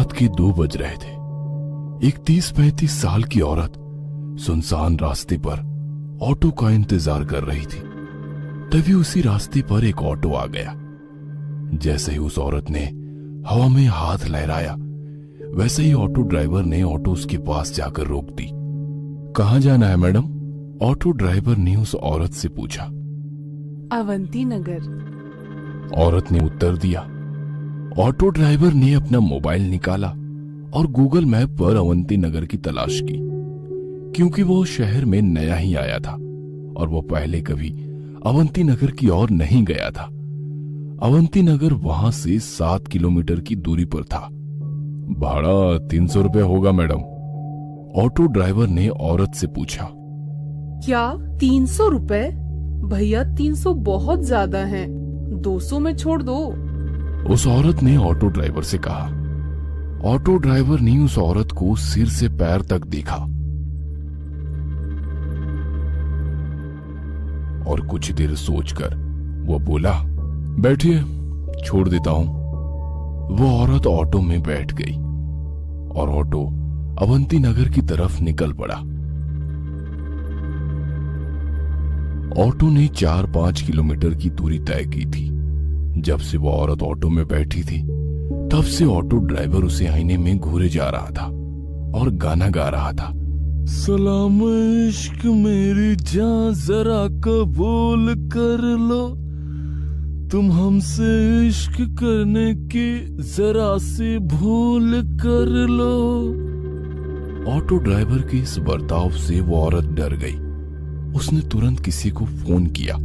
रात के 2 बज रहे थे। एक 30-35 साल की औरत सुनसान रास्ते पर ऑटो का इंतजार कर रही थी। तभी उसी रास्ते पर एक ऑटो आ गया। जैसे ही उस औरत ने हवा में हाथ लहराया, वैसे ही ऑटो ड्राइवर ने ऑटो उसके पास जाकर रोक दी। कहाँ जाना है मैडम? ऑटो ड्राइवर ने उस औरत से पूछा। अवंती नगर। औरत ने उत्तर दिया। ऑटो ड्राइवर ने अपना मोबाइल निकाला और गूगल मैप पर अवंती नगर की तलाश की, क्योंकि वो शहर में नया ही आया था और वो पहले कभी अवंती नगर की ओर नहीं गया था। अवंती नगर वहां से 7 किलोमीटर की दूरी पर था। भाड़ा 300 रुपए होगा मैडम, ऑटो ड्राइवर ने औरत से पूछा। क्या 300 रुपए? भैया 300 बहुत ज्यादा है, 200 में छोड़ दो। उस औरत ने ऑटो ड्राइवर से कहा। ऑटो ड्राइवर ने उस औरत को सिर से पैर तक देखा और कुछ देर सोचकर वो बोला, बैठिए, छोड़ देता हूं। वो औरत ऑटो में बैठ गई और ऑटो अवंती नगर की तरफ निकल पड़ा। ऑटो ने 4-5 किलोमीटर की दूरी तय की थी। जब से वो औरत ऑटो में बैठी थी, तब से ऑटो ड्राइवर उसे आईने में घूरे जा रहा था और गाना गा रहा था। सलाम इश्क मेरी जान जरा कबूल कर लो, तुम हमसे इश्क करने की जरा सी भूल कर लो। ऑटो ड्राइवर के इस बर्ताव से वो औरत डर गई। उसने तुरंत किसी को फोन किया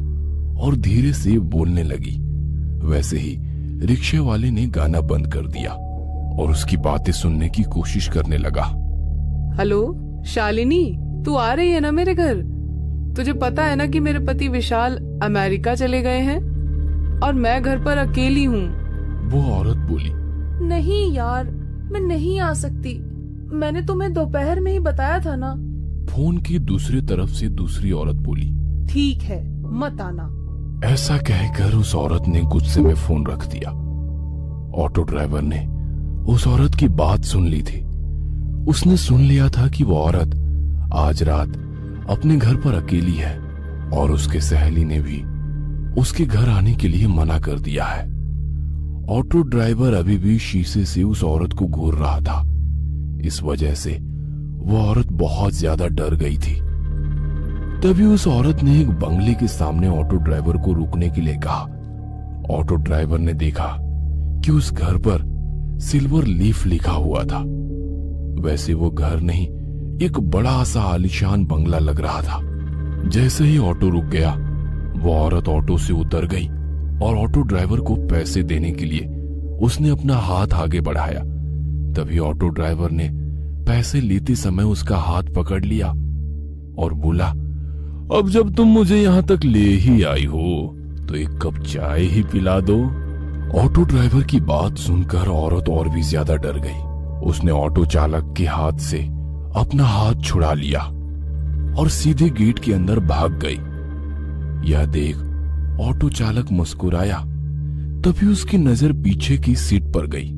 और धीरे से बोलने लगी। वैसे ही रिक्शा वाले ने गाना बंद कर दिया और उसकी बातें सुनने की कोशिश करने लगा। हेलो शालिनी, तू आ रही है ना मेरे घर? तुझे पता है ना कि मेरे पति विशाल अमेरिका चले गए हैं और मैं घर पर अकेली हूँ। वो औरत बोली। नहीं यार, मैं नहीं आ सकती। मैंने तुम्हें दोपहर में ही बताया था ना। फोन की दूसरी तरफ से दूसरी औरत बोली। ठीक है, मत आना। ऐसा कहकर उस औरत ने गुस्से में फोन रख दिया। ऑटो ड्राइवर ने उस औरत की बात सुन ली थी। उसने सुन लिया था कि वो औरत आज रात अपने घर पर अकेली है और उसके सहेली ने भी उसके घर आने के लिए मना कर दिया है। ऑटो ड्राइवर अभी भी शीशे से उस औरत को घूर रहा था। इस वजह से वो औरत बहुत ज्यादा डर गई थी। तभी उस औरत ने एक बंगले के सामने ऑटो ड्राइवर को रुकने के लिए कहा। ऑटो ड्राइवर ने देखा कि उस घर पर सिल्वर लीफ लिखा हुआ था। वैसे वो घर नहीं, एक बड़ा सा आलीशान बंगला लग रहा था। जैसे ही ऑटो रुक गया, वो औरत ऑटो से उतर गई और ऑटो ड्राइवर को पैसे देने के लिए उसने अपना हाथ आगे बढ़ाया। तभी ऑटो ड्राइवर ने पैसे लेते समय उसका हाथ पकड़ लिया और बोला, अब जब तुम मुझे यहाँ तक ले ही आई हो तो एक कप चाय ही पिला दो। ऑटो ड्राइवर की बात सुनकर औरत और भी ज्यादा डर गई। उसने ऑटो चालक के हाथ से अपना हाथ छुड़ा लिया और सीधे गेट के अंदर भाग गई। यह देख ऑटो चालक मुस्कुराया। तभी उसकी नजर पीछे की सीट पर गई।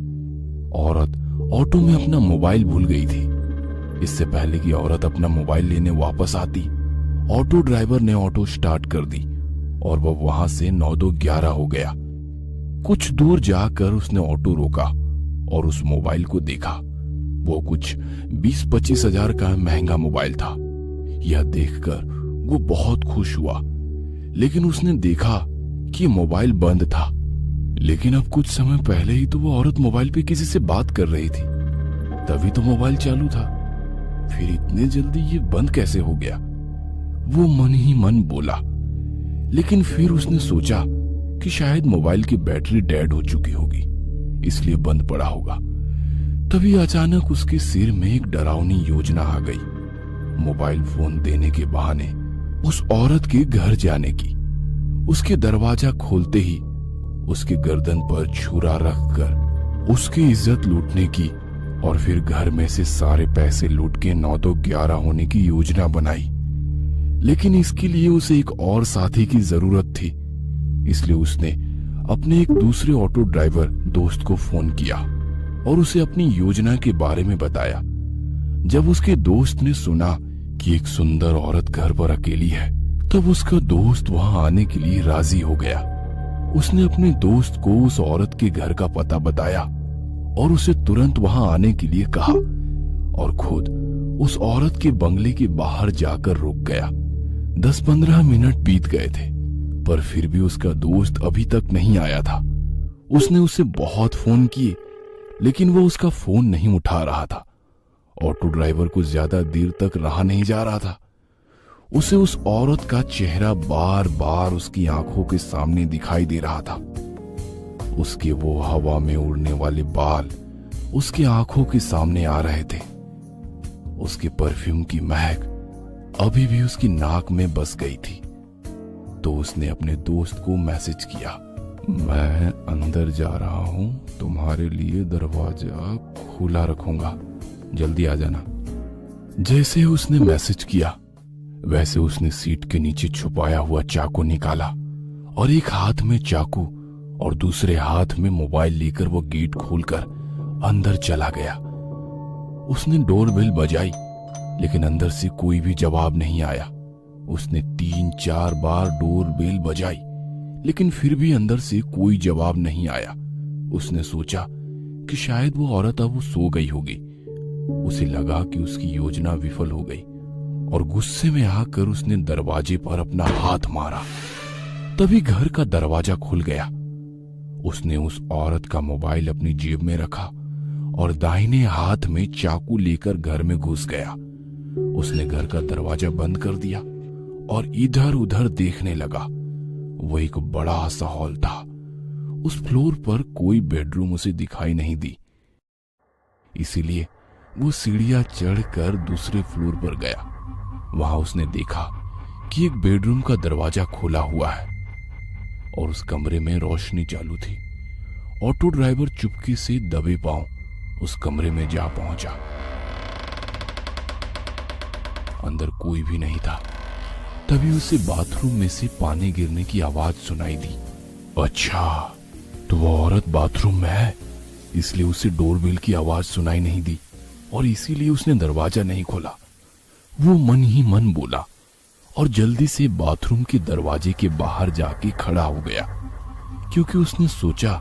औरत ऑटो में अपना मोबाइल भूल गई थी। इससे पहले कि औरत अपना मोबाइल लेने वापस आती, ऑटो ड्राइवर ने ऑटो स्टार्ट कर दी और वह वहां से 9-11 हो गया। कुछ दूर जाकर उसने ऑटो रोका और उस मोबाइल को देखा। वो कुछ 20-25 हजार का महंगा मोबाइल था। यह देखकर वो बहुत खुश हुआ, लेकिन उसने देखा कि मोबाइल बंद था। लेकिन अब कुछ समय पहले ही तो वो औरत मोबाइल पे किसी से बात कर रही थी, तभी तो मोबाइल चालू था। फिर इतने जल्दी ये बंद कैसे हो गया? वो मन ही मन बोला। लेकिन फिर उसने सोचा कि शायद मोबाइल की बैटरी डेड हो चुकी होगी, इसलिए बंद पड़ा होगा। तभी अचानक उसके सिर में एक डरावनी योजना आ गई। मोबाइल फोन देने के बहाने उस औरत के घर जाने की। उसके दरवाजा खोलते ही उसके गर्दन पर छुरा रखकर उसकी इज्जत लूटने की और फिर घर में से सारे पैसे लूट के 9-11 होने की योजना बनाई। लेकिन इसके लिए उसे एक और साथी की जरूरत थी, इसलिए उसने अपने एक दूसरे ऑटो ड्राइवर दोस्त को फोन किया और उसे अपनी योजना के बारे में बताया। जब उसके दोस्त ने सुना कि एक सुंदर औरत घर पर अकेली है, तब उसका दोस्त वहां आने के लिए राजी हो गया। उसने अपने दोस्त को उस औरत के घर का पता बताया और उसे तुरंत वहां आने के लिए कहा और खुद उस औरत के बंगले के बाहर जाकर रुक गया। 10-15 मिनट बीत गए थे, पर फिर भी उसका दोस्त अभी तक नहीं आया था। उसने उसे बहुत फोन किए, लेकिन वो उसका फोन नहीं उठा रहा था। ऑटो ड्राइवर को ज्यादा देर तक रहा नहीं जा रहा था। उसे उस औरत का चेहरा बार बार उसकी आंखों के सामने दिखाई दे रहा था। उसके वो हवा में उड़ने वाले बाल उसकी आंखों के सामने आ रहे थे। उसके परफ्यूम की महक अभी भी उसकी नाक में बस गई थी। तो उसने अपने दोस्त को मैसेज किया, मैं अंदर जा रहा हूं, तुम्हारे लिए दरवाजा खुला रखूंगा, जल्दी आ जाना। जैसे ही उसने मैसेज किया, वैसे उसने सीट के नीचे छुपाया हुआ चाकू निकाला और एक हाथ में चाकू और दूसरे हाथ में मोबाइल लेकर वो गेट खोलकर अंदर चला गया। उसने डोरबेल बजाई, लेकिन अंदर से कोई भी जवाब नहीं आया। उसने 3-4 बार डोरबेल बजाई, लेकिन फिर भी अंदर से कोई जवाब नहीं आया। उसने सोचा कि शायद वो औरत अब सो गई होगी। उसे लगा कि उसकी योजना विफल हो गई और गुस्से में आकर उसने दरवाजे पर अपना हाथ मारा। तभी घर का दरवाजा खुल गया। उसने उस औरत का मोबाइल अपनी जेब में रखा और दाहिने हाथ में चाकू लेकर घर में घुस गया। उसने घर का दरवाजा बंद कर दिया और इधर उधर देखने लगा। वो एक बड़ा सा हॉल था। उस फ्लोर पर कोई बेडरूम उसे दिखाई नहीं दी, इसीलिए वो सीढ़ियां चढ़कर दूसरे फ्लोर पर गया। वहां उसने देखा कि एक बेडरूम का दरवाजा खुला हुआ है और उस कमरे में रोशनी चालू थी। ऑटो ड्राइवर चुपके से दबे पांव उस कमरे में जा पहुंचा। अंदर कोई भी नहीं था। तभी उसे बाथरूम में से पानी गिरने की आवाज सुनाई दी। अच्छा, तो वो औरत बाथरूम में है, इसलिए उसे डोरबेल की आवाज सुनाई नहीं दी और इसीलिए उसने दरवाजा नहीं खोला। वो मन ही मन बोला और जल्दी से बाथरूम के दरवाजे के बाहर जाके खड़ा हो गया, क्योंकि उसने सोचा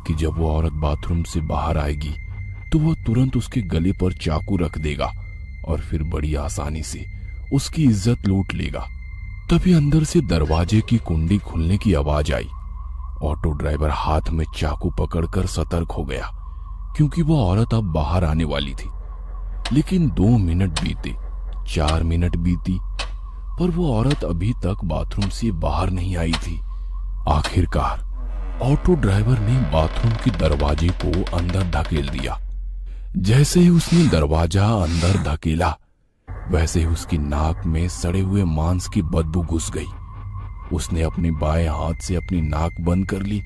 कि जब वो औरत बाथरूम से बाहर आएगी तो वो तुरंत उसके गले पर चाकू रख देगा और फिर बड़ी आसानी से उसकी इज्जत लूट लेगा। तभी अंदर से दरवाजे की कुंडी खुलने की आवाज आई। ऑटो ड्राइवर हाथ में चाकू पकड़कर सतर्क हो गया, क्योंकि वो औरत अब बाहर आने वाली थी। लेकिन 2 मिनट बीते, 4 मिनट बीती, पर वो औरत अभी तक बाथरूम से बाहर नहीं आई थी। आखिरकार ऑटो ड्राइवर ने बाथरूम के दरवाजे को अंदर धकेल दिया। जैसे ही उसने दरवाजा अंदर धकेला, वैसे ही उसकी नाक में सड़े हुए मांस की बदबू घुस गई। उसने अपने बाएं हाथ से अपनी नाक बंद कर ली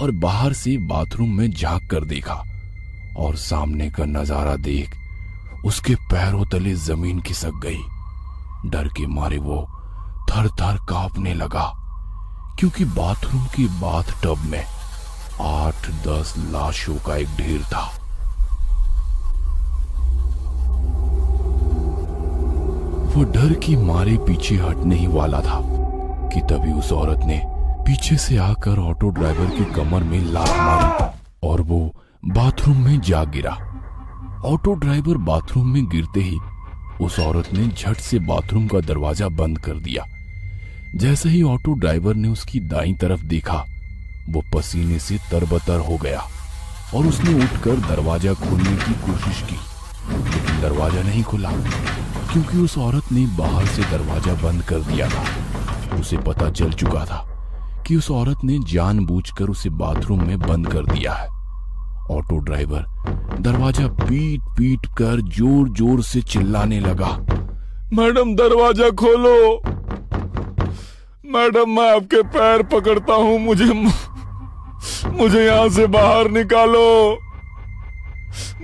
और बाहर से बाथरूम में झांक कर देखा और सामने का नजारा देख उसके पैरों तले जमीन खिसक गई। डर के मारे वो थर थर कांपने लगा, क्योंकि बाथरूम के बाथटब में 8-10 लाशों का एक ढेर था। वो डर की मारे पीछे हटने ही वाला था कि तभी उस औरत ने पीछे से आकर ऑटो ड्राइवर की कमर में लात मारी और वो बाथरूम में जा गिरा। ऑटो ड्राइवर बाथरूम में गिरते ही उस औरत ने झट से बाथरूम का दरवाजा बंद कर दिया। जैसे ही ऑटो ड्राइवर ने उसकी दाईं तरफ देखा, वो पसीने से तरबतर हो गया और उसने उठकर दरवाजा खोलने की कोशिश की, लेकिन दरवाजा नहीं खुला, क्योंकि उस औरत ने बाहर से दरवाजा बंद कर दिया था। उसे पता चल चुका था कि उस औरत ने जानबूझकर उसे बाथरूम में बंद कर दिया है। ऑटो ड्राइवर दरवाजा पीट पीट कर जोर जोर से चिल्लाने लगा, मैडम दरवाजा खोलो, मैडम मैं आपके पैर पकड़ता हूं, मुझे यहां से बाहर निकालो,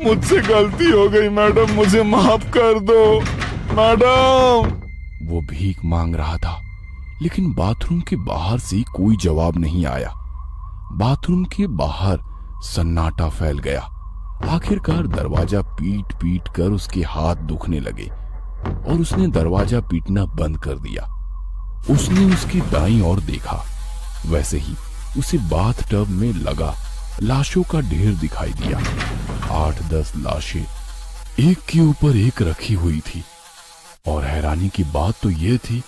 मुझसे गलती हो गई मैडम, मुझे माफ कर दो मैडम। वो भीख मांग रहा था, लेकिन बाथरूम के बाहर से कोई जवाब नहीं आया। बाथरूम के बाहर सन्नाटा फैल गया आखिरकार दरवाजा पीट पीट कर उसके हाथ दुखने लगे और उसने दरवाजा पीटना बंद कर दिया। उसने उसकी दाईं ओर देखा, वैसे ही उसे बाथटब में लगा लाशों का ढेर दिखाई दिया। 8-10 लाशें एक के ऊपर एक रखी हुई थी और हैरानी की बात तो यह थी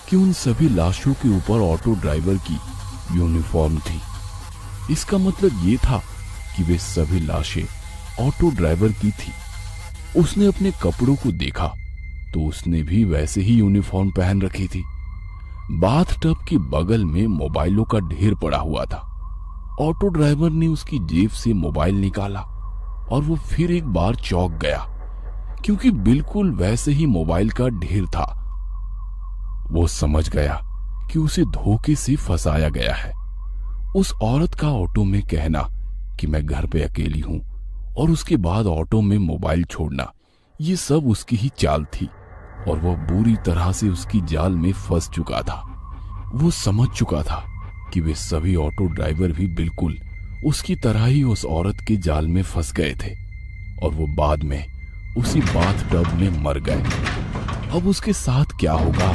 कि उन सभी लाशों के ऊपर ऑटो ड्राइवर की यूनिफॉर्म थी। इसका मतलब ये था कि वे सभी लाशें ऑटो ड्राइवर की थी। उसने अपने कपड़ों को देखा तो उसने भी वैसे ही यूनिफॉर्म पहन रखी थी। बाथटब के बगल में मोबाइलों का ढेर पड़ा हुआ था। ऑटो ड्राइवर ने उसकी जेब से मोबाइल निकाला और वो फिर एक बार चौंक गया, क्योंकि बिल्कुल वैसे ही मोबाइल का ढेर था। वो समझ गया कि उसे धोखे से फंसाया गया है। उस औरत का ऑटो में कहना कि मैं घर पे अकेली हूं और उसके बाद ऑटो में मोबाइल छोड़ना, ये सब उसकी ही चाल थी और वह बुरी तरह से उसकी जाल में फंस चुका था। वो समझ चुका था कि वे सभी ऑटो ड्राइवर भी बिल्कुल उसकी तरह ही उस औरत के जाल में फंस गए थे और वो बाद में उसी बाथटब में मर गए। अब उसके साथ क्या होगा,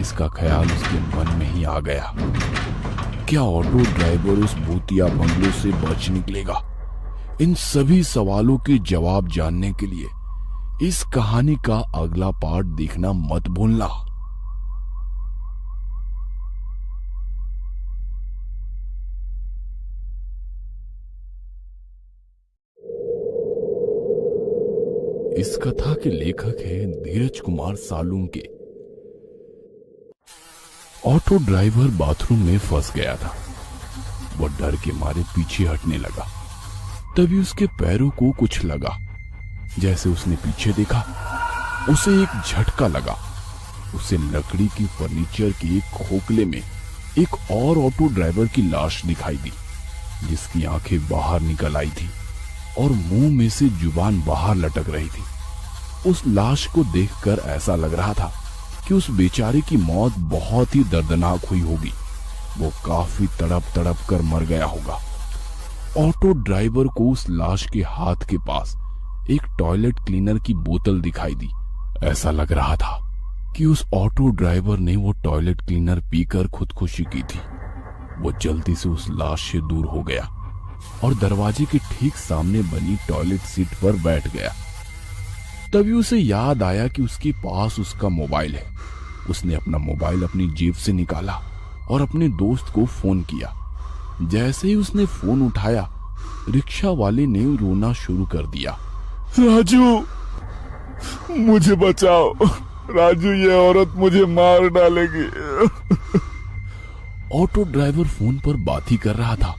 इसका ख्याल उसके मन में ही आ गया। क्या ऑटो ड्राइवर उस भूतिया बंगलों से बच निकलेगा? इन सभी सवालों के जवाब जानने के लिए इस कहानी का अगला पार्ट देखना मत भूलना। इस कथा के लेखक हैं Dheeraj Kumar Salunke. Auto driver bathroom में फंस गया था। वह डर के मारे पीछे हटने लगा। तभी उसके पैरों को कुछ लगा। जैसे उसने पीछे देखा, उसे एक झटका लगा। उसे लकड़ी की फर्नीचर के एक खोखले में एक और ऑटो ड्राइवर की लाश दिखाई दी, जिसकी आंखें बाहर निकल आई थी और मुंह में से जुबान बाहर लटक रही थी। उस लाश को देखकर ऐसा लग रहा था कि उस बेचारे की मौत बहुत ही दर्दनाक हुई होगी। वो काफी तड़प तड़प कर मर गया होगा। ऑटो ड्राइवर को उस लाश के हाथ के पास एक टॉयलेट क्लीनर की बोतल दिखाई दी। ऐसा लग रहा था कि उस ऑटो ड्राइवर ने वो टॉयलेट क्लीनर पीकर खुदकुशी की थी। वो जल्दी से उस लाश से दूर हो गया और दरवाजे के ठीक सामने बनी टॉयलेट सीट पर बैठ गया। तभी उसे याद आया कि उसके पास उसका मोबाइल है। उसने अपना मोबाइल अपनी जेब से निकाला और अपने दोस्त को फोन किया। जैसे ही उसने फोन उठाया, रिक्शा वाले ने रोना शुरू कर दिया। राजू, मुझे बचाओ। राजू, ये औरत मुझे मार डालेगी। ऑटो ड्राइवर फोन पर बात ही कर रहा था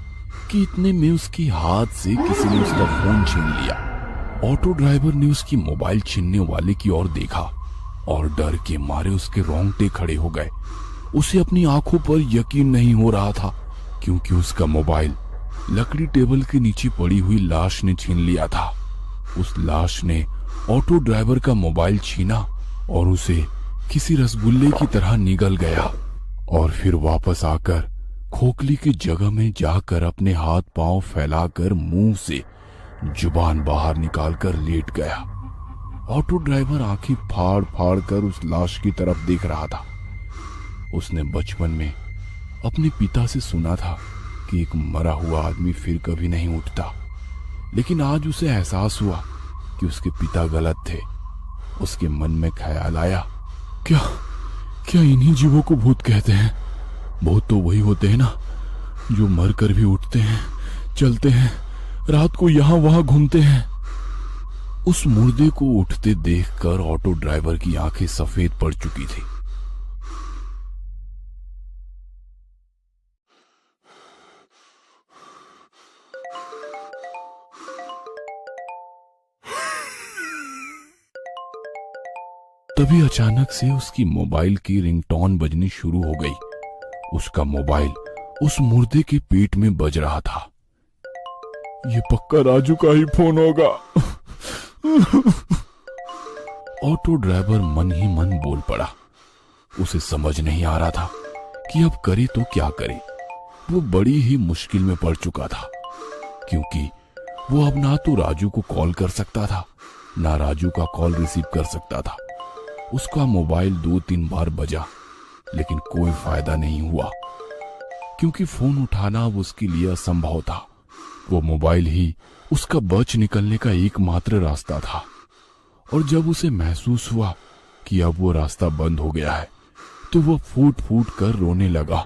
कि इतने में उसके हाथ से किसी ने उसका फोन छीन लिया। ऑटो ड्राइवर ने उसकी मोबाइल छीनने वाले की ओर देखा और डर के मारे उसके रोंगटे खड़े हो गए। उसे अपनी आंखों पर यकीन नहीं हो रहा था, क्योंकि उसका मोबाइल लकड़ी टेबल के नीचे पड़ी हुई लाश ने छीन लिया था। उस लाश ने ऑटो ड्राइवर का मोबाइल छीना और उसे किसी रसगुल्ले की तरह निगल गया और फिर वापस आकर खोखली की जगह में जाकर अपने हाथ पांव फैलाकर मुंह से जुबान बाहर निकालकर लेट गया। ऑटो ड्राइवर आंखें फाड़ फाड़ कर उस लाश की तरफ देख रहा था। उसने बचपन में अपने पिता से सुना था कि एक मरा हुआ आदमी फिर कभी नहीं उठता, लेकिन आज उसे एहसास हुआ कि उसके पिता गलत थे। उसके मन में ख्याल आया, क्या इन्हीं जीवों को भूत कहते हैं? भूत तो वही होते हैं ना, जो मर कर भी उठते हैं, चलते हैं, रात को यहां वहां घूमते हैं। उस मुर्दे को उठते देखकर ऑटो ड्राइवर की आंखें सफेद पड़ चुकी थी। तभी अचानक से उसकी मोबाइल की रिंगटोन बजनी शुरू हो गई। उसका मोबाइल उस मुर्दे के पेट में बज रहा था। ये पक्का राजू का ही फोन होगा। ऑटो ड्राइवर मन ही मन बोल पड़ा। उसे समझ नहीं आ रहा था कि अब करे तो क्या करे। वो बड़ी ही मुश्किल में पड़ चुका था, क्योंकि वो अब ना तो राजू को कॉल कर सकता था, ना राजू का कॉल रिसीव कर सकता था। उसका मोबाइल 2-3 बार बजा, लेकिन कोई फायदा नहीं हुआ, क्योंकि फोन उठाना अब उसके लिए असंभव था। वो मोबाइल ही उसका बच निकलने का एकमात्र रास्ता था। और जब उसे महसूस हुआ कि अब वो रास्ता बंद हो गया है, तो वो फूट फूट कर रोने लगा।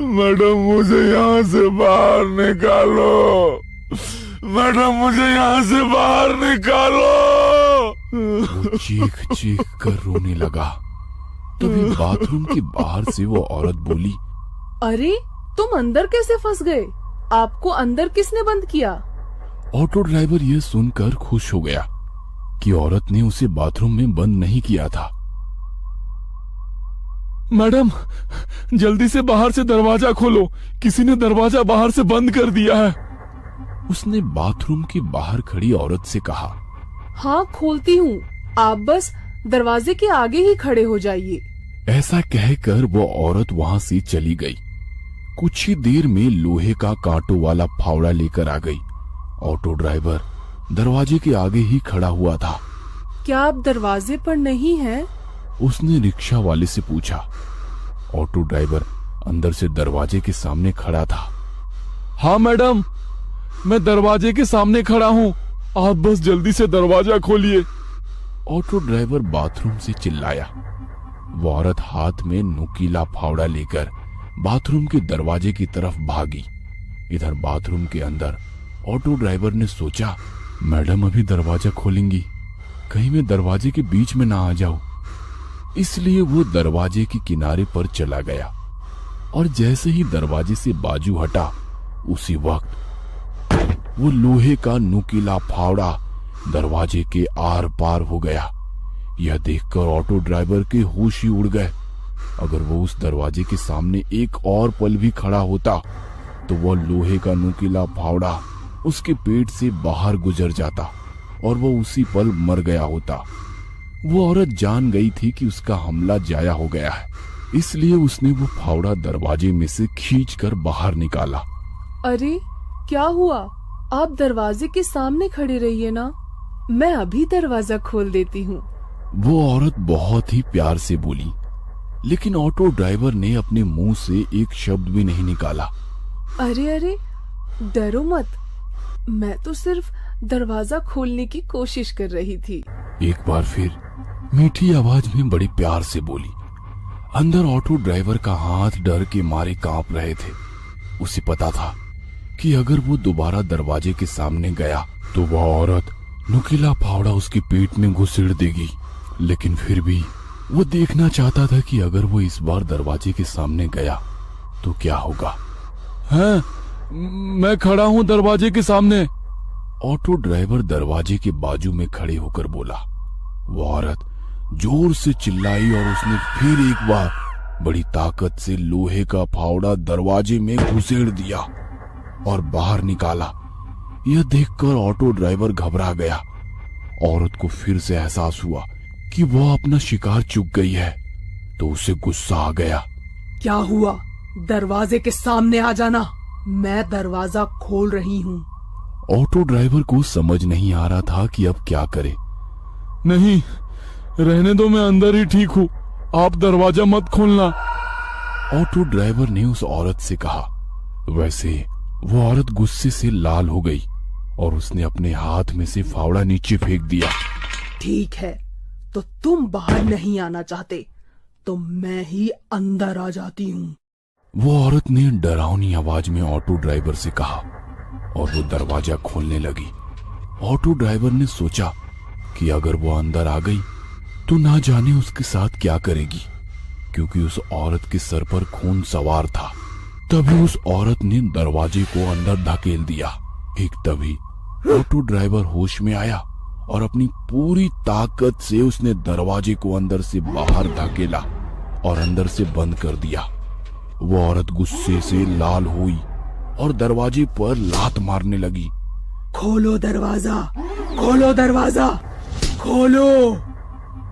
मैडम, मुझे यहाँ से बाहर निकालो। मैडम, मुझे यहाँ से बाहर निकालो। वो चीख चीख कर रोने लगा। तभी बाथरूम के बाहर से वो औरत बोली, अरे तुम अंदर कैसे फंस गए? आपको अंदर किसने बंद किया? ऑटो ड्राइवर यह सुनकर खुश हो गया कि औरत ने उसे बाथरूम में बंद नहीं किया था। मैडम, जल्दी से बाहर से दरवाजा खोलो, किसी ने दरवाजा बाहर से बंद कर दिया है। उसने बाथरूम के बाहर खड़ी औरत से कहा। हाँ, खोलती हूँ, आप बस दरवाजे के आगे ही खड़े हो जाइए। ऐसा कहकर वो औरत वहां से चली गई। कुछ ही देर में लोहे का कांटों वाला फावड़ा लेकर आ गई। ऑटो ड्राइवर दरवाजे के आगे ही खड़ा हुआ था। क्या आप दरवाजे पर नहीं हैं? उसने रिक्शा वाले से पूछा। ऑटो ड्राइवर अंदर से दरवाजे के सामने खड़ा था। हाँ मैडम, मैं दरवाजे के सामने खड़ा हूँ, आप बस जल्दी से दरवाजा खोलिए। ऑटो ड्राइवर बाथरूम से चिल्लाया। वो औरत हाथ में नुकीला फावड़ा लेकर बाथरूम के दरवाजे की तरफ भागी। इधर बाथरूम के अंदर ऑटो ड्राइवर ने सोचा, मैडम अभी दरवाजा खोलेंगी, कहीं मैं दरवाजे के बीच में ना आ जाऊं। इसलिए वो दरवाजे के किनारे पर चला गया और जैसे ही दरवाजे से बाजू हटा, उसी वक्त वो लोहे का नुकीला फावड़ा दरवाजे के आर पार हो गया। यह देखकर ऑटो ड्राइवर के होश ही उड़ गए। अगर वो उस दरवाजे के सामने एक और पल भी खड़ा होता तो वह लोहे का नुकीला फावड़ा उसके पेट से बाहर गुजर जाता और वो उसी पल मर गया होता। वो औरत जान गई थी कि उसका हमला जाया हो गया है, इसलिए उसने वो फावड़ा दरवाजे में से खींचकर बाहर निकाला। अरे क्या हुआ? आप दरवाजे के सामने खड़े रहिए ना, मैं अभी दरवाजा खोल देती हूँ। वो औरत बहुत ही प्यार से बोली, लेकिन ऑटो ड्राइवर ने अपने मुंह से एक शब्द भी नहीं निकाला। अरे अरे, डरो मत, मैं तो सिर्फ दरवाजा खोलने की कोशिश कर रही थी। एक बार फिर मीठी आवाज में बड़ी प्यार से बोली। अंदर ऑटो ड्राइवर का हाथ डर के मारे कांप रहे थे। उसे पता था कि अगर वो दोबारा दरवाजे के सामने गया तो वह औरत नुकीला फावड़ा उसके पेट में घुसेड़ देगी। लेकिन फिर भी वो देखना चाहता था कि अगर वो इस बार दरवाजे के सामने गया तो क्या होगा। हैं? मैं खड़ा हूँ दरवाजे के सामने। ऑटो ड्राइवर दरवाजे के बाजू में खड़े होकर बोला। वो औरत जोर से चिल्लाई और उसने फिर एक बार बड़ी ताकत से लोहे का फावड़ा दरवाजे में घुसेड़ दिया और बाहर निकाला। यह देखकर ऑटो ड्राइवर घबरा गया। औरत को फिर से एहसास हुआ कि वह अपना शिकार चूक गई है, तो उसे गुस्सा आ गया। क्या हुआ? दरवाजे के सामने आ जाना, मैं दरवाजा खोल रही हूँ। ऑटो ड्राइवर को समझ नहीं आ रहा था कि अब क्या करे। नहीं, रहने दो, मैं अंदर ही ठीक हूँ, आप दरवाजा मत खोलना। ऑटो ड्राइवर ने उस औरत से कहा। वैसे वो औरत गुस्से से लाल हो गई और उसने अपने हाथ में से फावड़ा नीचे फेंक दिया। ठीक है, तो तुम बाहर नहीं आना चाहते तो मैं ही अंदर आ जाती हूँ। वो औरत ने डरावनी आवाज में ऑटो ड्राइवर से कहा और वो दरवाजा खोलने लगी। ऑटो ड्राइवर ने सोचा कि अगर वो अंदर आ गई तो ना जाने उसके साथ क्या करेगी, क्योंकि उस औरत के सर पर खून सवार था। तभी उस औरत ने दरवाजे को अंदर धकेल दिया। एक तभी ऑटो ड्राइवर होश में आया और अपनी पूरी ताकत से उसने दरवाजे को अंदर से बाहर धकेला और अंदर से बंद कर दिया। वो औरत गुस्से से लाल हुई और दरवाजे पर लात मारने लगी। खोलो दरवाजा, खोलो दरवाजा, खोलो।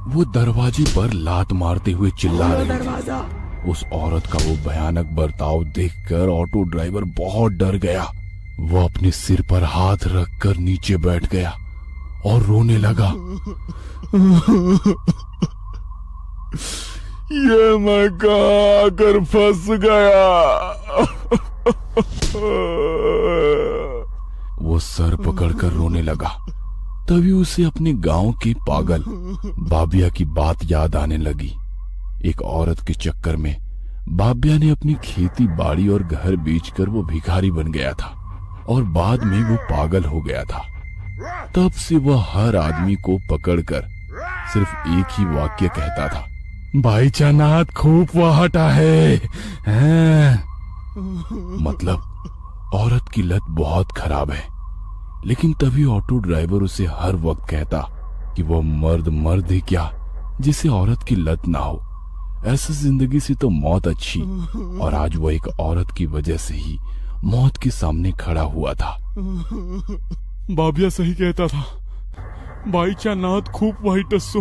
वो दरवाजे पर लात मारते हुए चिल्ला रही थी। दरवाजा, उस औरत का वो भयानक बर्ताव देखकर ऑटो ड्राइवर बहुत डर गया। वो अपने सिर पर हाथ रखकर नीचे बैठ गया और रोने लगा। ये मैं कहाँ आकर फंस गया। वो सर पकड़कर रोने लगा। तभी उसे अपने गांव के पागल बाबिया की बात याद आने लगी। एक औरत के चक्कर में बाबिया ने अपनी खेती बाड़ी और घर बेचकर वो भिखारी बन गया था और बाद में वो पागल हो गया था। तब से वह हर आदमी को पकड़कर सिर्फ एक ही वाक्य कहता था, भाई चानात खूब वाहटा है। मतलब औरत की लत बहुत खराब है। लेकिन तभी ऑटो ड्राइवर उसे हर वक्त कहता कि वो मर्द ही क्या जिसे औरत की लत ना हो। ऐसी जिंदगी से तो मौत अच्छी। और आज वो एक औरत की वजह से ही मौत के सामने खड़ा हुआ था। बाबिया सही कहता था, भाई चानात खूब वाहिटस्सो।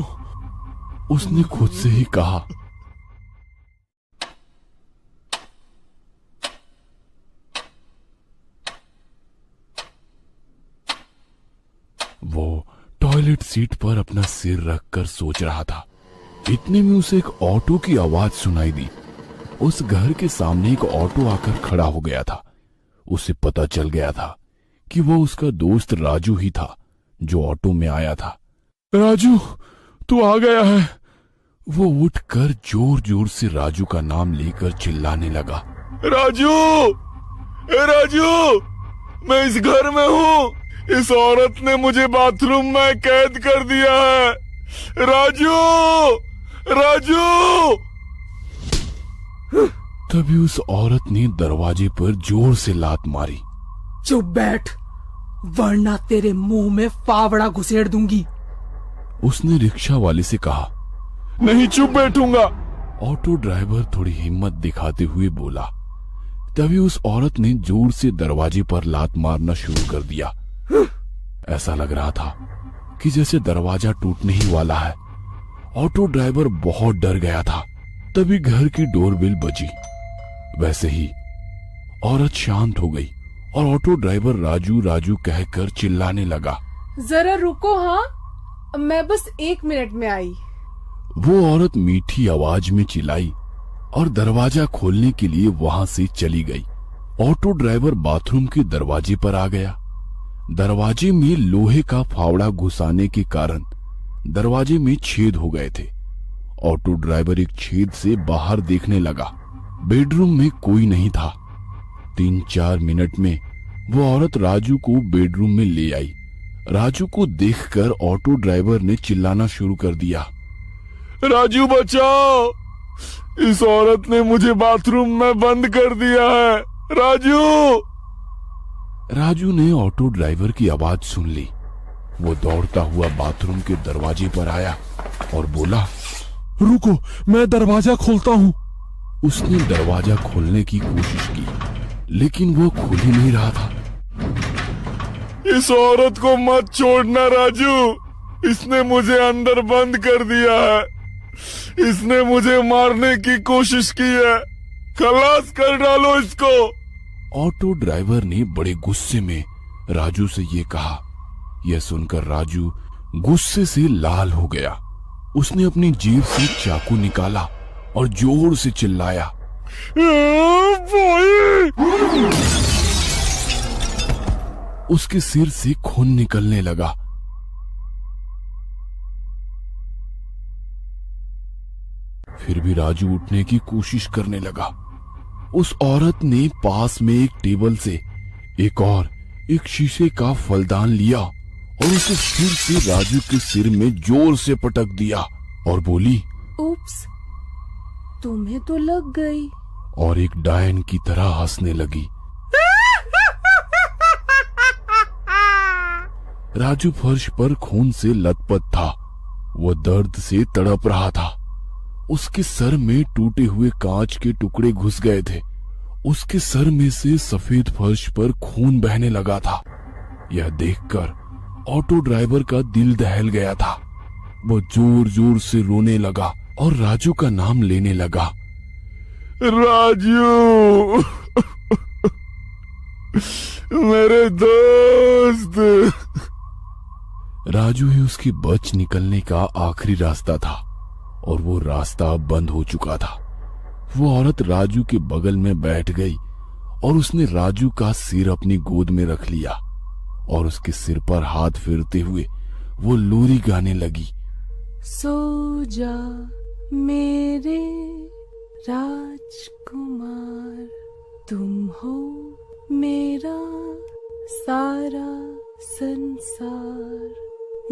उसने खुद से ही कहा। वो टॉयलेट सीट पर अपना सिर रखकर सोच रहा था। इतने में उसे एक ऑटो की आवाज सुनाई दी। उस घर के सामने एक ऑटो आकर खड़ा हो गया था। उसे पता चल गया था कि वो उसका दोस्त राजू ही था जो ऑटो में आया था। राजू, तू आ गया है। वो उठकर जोर जोर से राजू का नाम लेकर चिल्लाने लगा। राजू, राजू, मैं इस घर में हूँ। इस औरत ने मुझे बाथरूम में कैद कर दिया है। राजू, राजू। तभी उस औरत ने दरवाजे पर जोर से लात मारी। चुप बैठ, वरना तेरे मुंह में फावड़ा घुसेड़ दूंगी। उसने रिक्शा वाले से कहा। नहीं, चुप बैठूंगा। ऑटो ड्राइवर थोड़ी हिम्मत दिखाते हुए बोला। तभी उस औरत ने जोर से दरवाजे पर लात मारना शुरू कर दिया। ऐसा लग रहा था कि जैसे दरवाजा टूटने ही वाला है। ऑटो ड्राइवर बहुत डर गया था। तभी घर की डोरबेल बजी। वैसे ही औरत शांत हो गई और ऑटो ड्राइवर राजू राजू कहकर चिल्लाने लगा। जरा रुको, हाँ, मैं बस 1 मिनट में आई। वो औरत मीठी आवाज में चिल्लाई और दरवाजा खोलने के लिए वहां से चली गई। ऑटो ड्राइवर बाथरूम के दरवाजे पर आ गया। दरवाजे में लोहे का फावड़ा घुसाने के कारण दरवाजे में छेद हो गए थे। ऑटो ड्राइवर एक छेद से बाहर देखने लगा। बेडरूम में कोई नहीं था। 3-4 मिनट में वो औरत राजू को बेडरूम में ले आई। राजू को देखकर ऑटो ड्राइवर ने चिल्लाना शुरू कर दिया। राजू बचाओ, इस औरत ने मुझे बाथरूम में बंद कर दिया है। राजू। राजू ने ऑटो ड्राइवर की आवाज सुन ली। वो दौड़ता हुआ बाथरूम के दरवाजे पर आया और बोला, रुको, मैं दरवाजा खोलता हूँ। उसने दरवाजा खोलने की कोशिश की, लेकिन वो खुल ही नहीं रहा था। इस औरत को मत छोड़ना राजू, इसने मुझे अंदर बंद कर दिया है। इसने मुझे मारने की कोशिश की है। खलास कर डालो इसको। ऑटो ड्राइवर ने बड़े गुस्से में राजू से ये कहा। यह सुनकर राजू गुस्से से लाल हो गया। उसने अपनी जेब से चाकू निकाला और जोर से चिल्लाया। उसके सिर से खून निकलने लगा। फिर भी राजू उठने की कोशिश करने लगा। उस औरत ने पास में एक टेबल से एक शीशे का फलदान लिया और उसे फिर से राजू के सिर में जोर से पटक दिया और बोली, उप्स, तुम्हें तो लग गई। और एक डायन की तरह हंसने लगी। राजू फर्श पर खून से लथपथ था। वो दर्द से तड़प रहा था। उसके सर में टूटे हुए कांच के टुकड़े घुस गए थे। उसके सर में से सफेद फर्श पर खून बहने लगा था। यह देखकर ऑटो ड्राइवर का दिल दहल गया था। वो जोर जोर से रोने लगा और राजू का नाम लेने लगा। राजू, मेरे दोस्त। राजू ही उसके बच निकलने का आखिरी रास्ता था और वो रास्ता अब बंद हो चुका था। वो औरत राजू के बगल में बैठ गई और उसने राजू का सिर अपनी गोद में रख लिया और उसके सिर पर हाथ फेरते हुए वो लोरी गाने लगी। सो जा मेरे राजकुमार, तुम हो मेरा सारा संसार,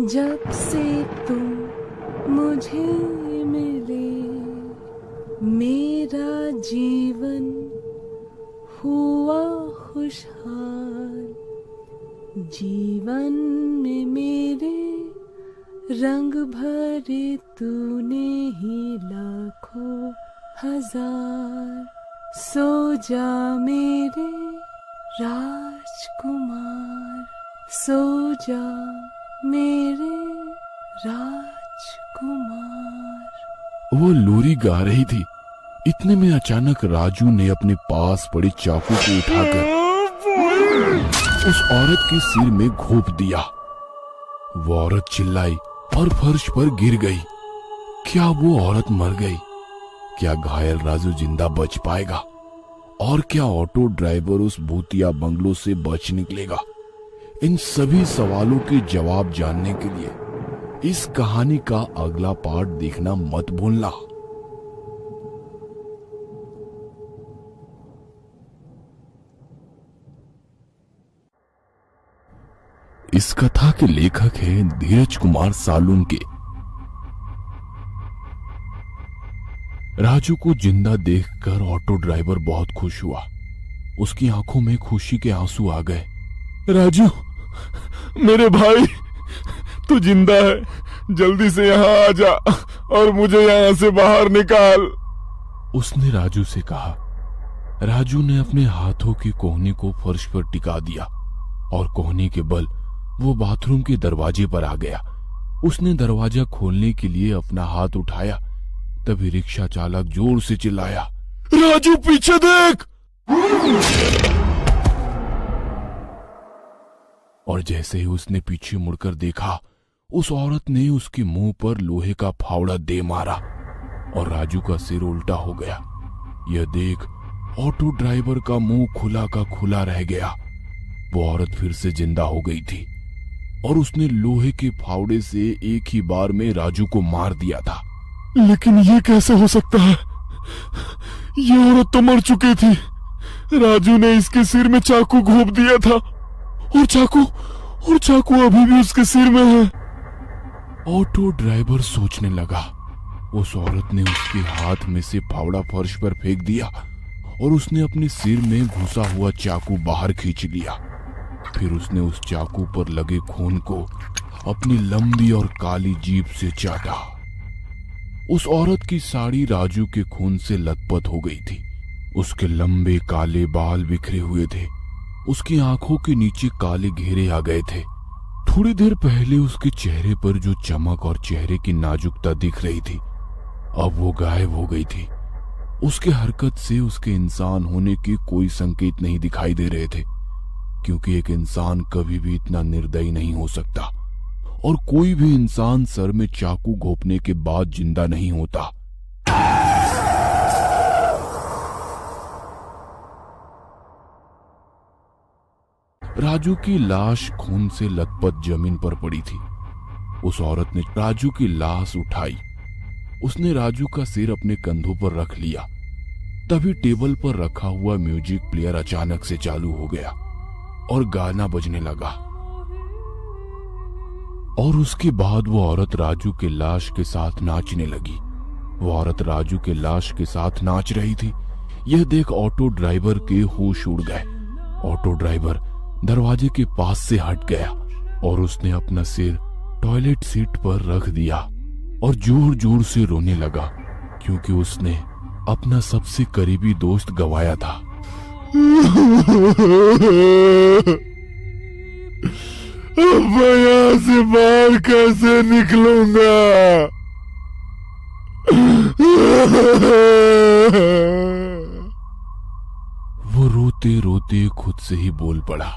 जब से तुम मुझे मिले मेरा जीवन हुआ खुशहाल, जीवन में मेरे रंग भरे तूने ही लाखों हजार। सो जा मेरे राजकुमार, सो जा मेरे राजकुमार। वो लोरी गा रही थी। इतने में अचानक राजू ने अपने पास पड़े चाकू को उठाकर उस औरत के सिर में घोंप दिया। वो औरत चिल्लाई और फर्श पर गिर गई। क्या वो औरत मर गई? क्या घायल राजू जिंदा बच पाएगा? और क्या ऑटो ड्राइवर उस भूतिया बंगलो से बच निकलेगा? इन सभी सवालों के जवाब जानने के लिए इस कहानी का अगला पार्ट देखना मत भूलना। इस कथा के लेखक हैं धीरज कुमार सालुंके। राजू को जिंदा देखकर ऑटो ड्राइवर बहुत खुश हुआ। उसकी आंखों में खुशी के आंसू आ गए। राजू, मेरे भाई, तू जिंदा है। जल्दी से यहाँ आ जा और मुझे यहाँ से बाहर निकाल, उसने राजू से कहा। राजू ने अपने हाथों के कोहनी को फर्श पर टिका दिया और कोहनी के बल वो बाथरूम के दरवाजे पर आ गया। उसने दरवाजा खोलने के लिए अपना हाथ उठाया, तभी रिक्शा चालक जोर से चिल्लाया, राजू पीछे देख। और जैसे ही उसने पीछे मुड़कर देखा, उस औरत ने उसके मुंह पर लोहे का फावड़ा दे मारा और राजू का सिर उल्टा हो गया। यह देख ऑटो ड्राइवर का मुंह खुला का खुला रह गया। वो औरत फिर से जिंदा हो गई थी और उसने लोहे के फावड़े से एक ही बार में राजू को मार दिया था। लेकिन ये कैसे हो सकता है? ये औरत तो मर चुकी थी। राजू ने इसके सिर में चाकू घोंप दिया था और चाकू अभी भी उसके सिर में है। ऑटो ड्राइवर सोचने लगा। उस औरत ने उसके हाथ में से फावड़ा फर्श पर फेंक दिया और उसने अपने सिर में घुसा हुआ चाकू बाहर खींच लिया। फिर उसने उस चाकू पर लगे खून को अपनी लंबी और काली जीभ से चाटा। उस औरत की साड़ी राजू के खून से लथपथ हो गई थी। उसके लंबे काले बाल बिखरे हुए थे। उसकी आंखों के नीचे काले घेरे आ गए थे। थोड़ी देर पहले उसके चेहरे पर जो चमक और चेहरे की नाजुकता दिख रही थी, अब वो गायब हो गई थी। उसके हरकत से उसके इंसान होने के कोई संकेत नहीं दिखाई दे रहे थे, क्योंकि एक इंसान कभी भी इतना निर्दयी नहीं हो सकता और कोई भी इंसान सर में चाकू घोंपने के बाद जिंदा नहीं होता। राजू की लाश खून से लथपथ जमीन पर पड़ी थी। उस औरत ने राजू की लाश उठाई। उसने राजू का सिर अपने कंधों पर रख लिया। तभी टेबल पर रखा हुआ म्यूजिक प्लेयर अचानक से चालू हो गया और गाना बजने लगा। और उसके बाद वो औरत राजू के लाश के साथ नाचने लगी। वो औरत राजू के लाश के साथ नाच रही थी। यह देख ऑटो ड्राइवर के होश उड़ गए। ऑटो ड्राइवर दरवाजे के पास से हट गया और उसने अपना सिर टॉयलेट सीट पर रख दिया और जोर जोर से रोने लगा, क्योंकि उसने अपना सबसे करीबी दोस्त गवाया था। अब मैं यहाँ से बाहर कैसे निकलूंगा? रोते रोते खुद से ही बोल पड़ा।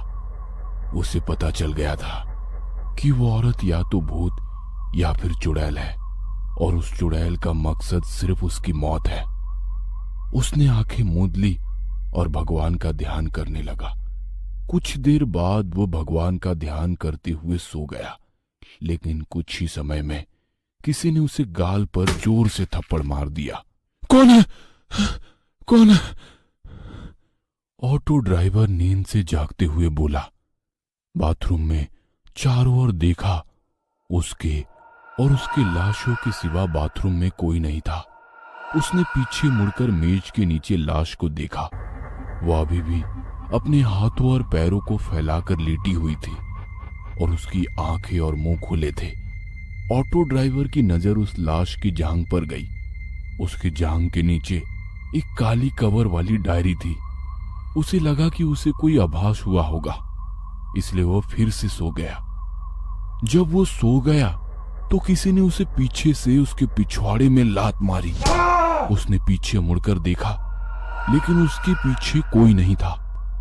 उसे पता चल गया था कि वो औरत या तो भूत या फिर चुड़ैल है और उस चुड़ैल का मकसद सिर्फ उसकी मौत है। उसने आंखें मूंद ली और भगवान का ध्यान करने लगा। कुछ देर बाद वो भगवान का ध्यान करते हुए सो गया, लेकिन कुछ ही समय में किसी ने उसे गाल पर जोर से थप्पड़ मार दिया। कौन है? कौन है? ऑटो ड्राइवर नींद से जागते हुए बोला। बाथरूम में चारों ओर देखा, उसके और उसके लाशों के सिवा बाथरूम में कोई नहीं था। उसने पीछे मुड़कर मेज के नीचे लाश को देखा। वह अभी भी अपने हाथों और पैरों को फैलाकर लेटी हुई थी और उसकी आंखें और मुंह खुले थे। ऑटो ड्राइवर की नजर उस लाश की जांघ पर गई। उसकी जांघ के नीचे एक काली कवर वाली डायरी थी। उसे लगा कि उसे कोई आभास हुआ होगा, इसलिए वो फिर से सो गया। जब वो सो गया तो किसी ने उसे पीछे से उसके पिछवाड़े में लात मारी। उसने पीछे मुड़कर देखा, लेकिन उसके पीछे कोई नहीं था।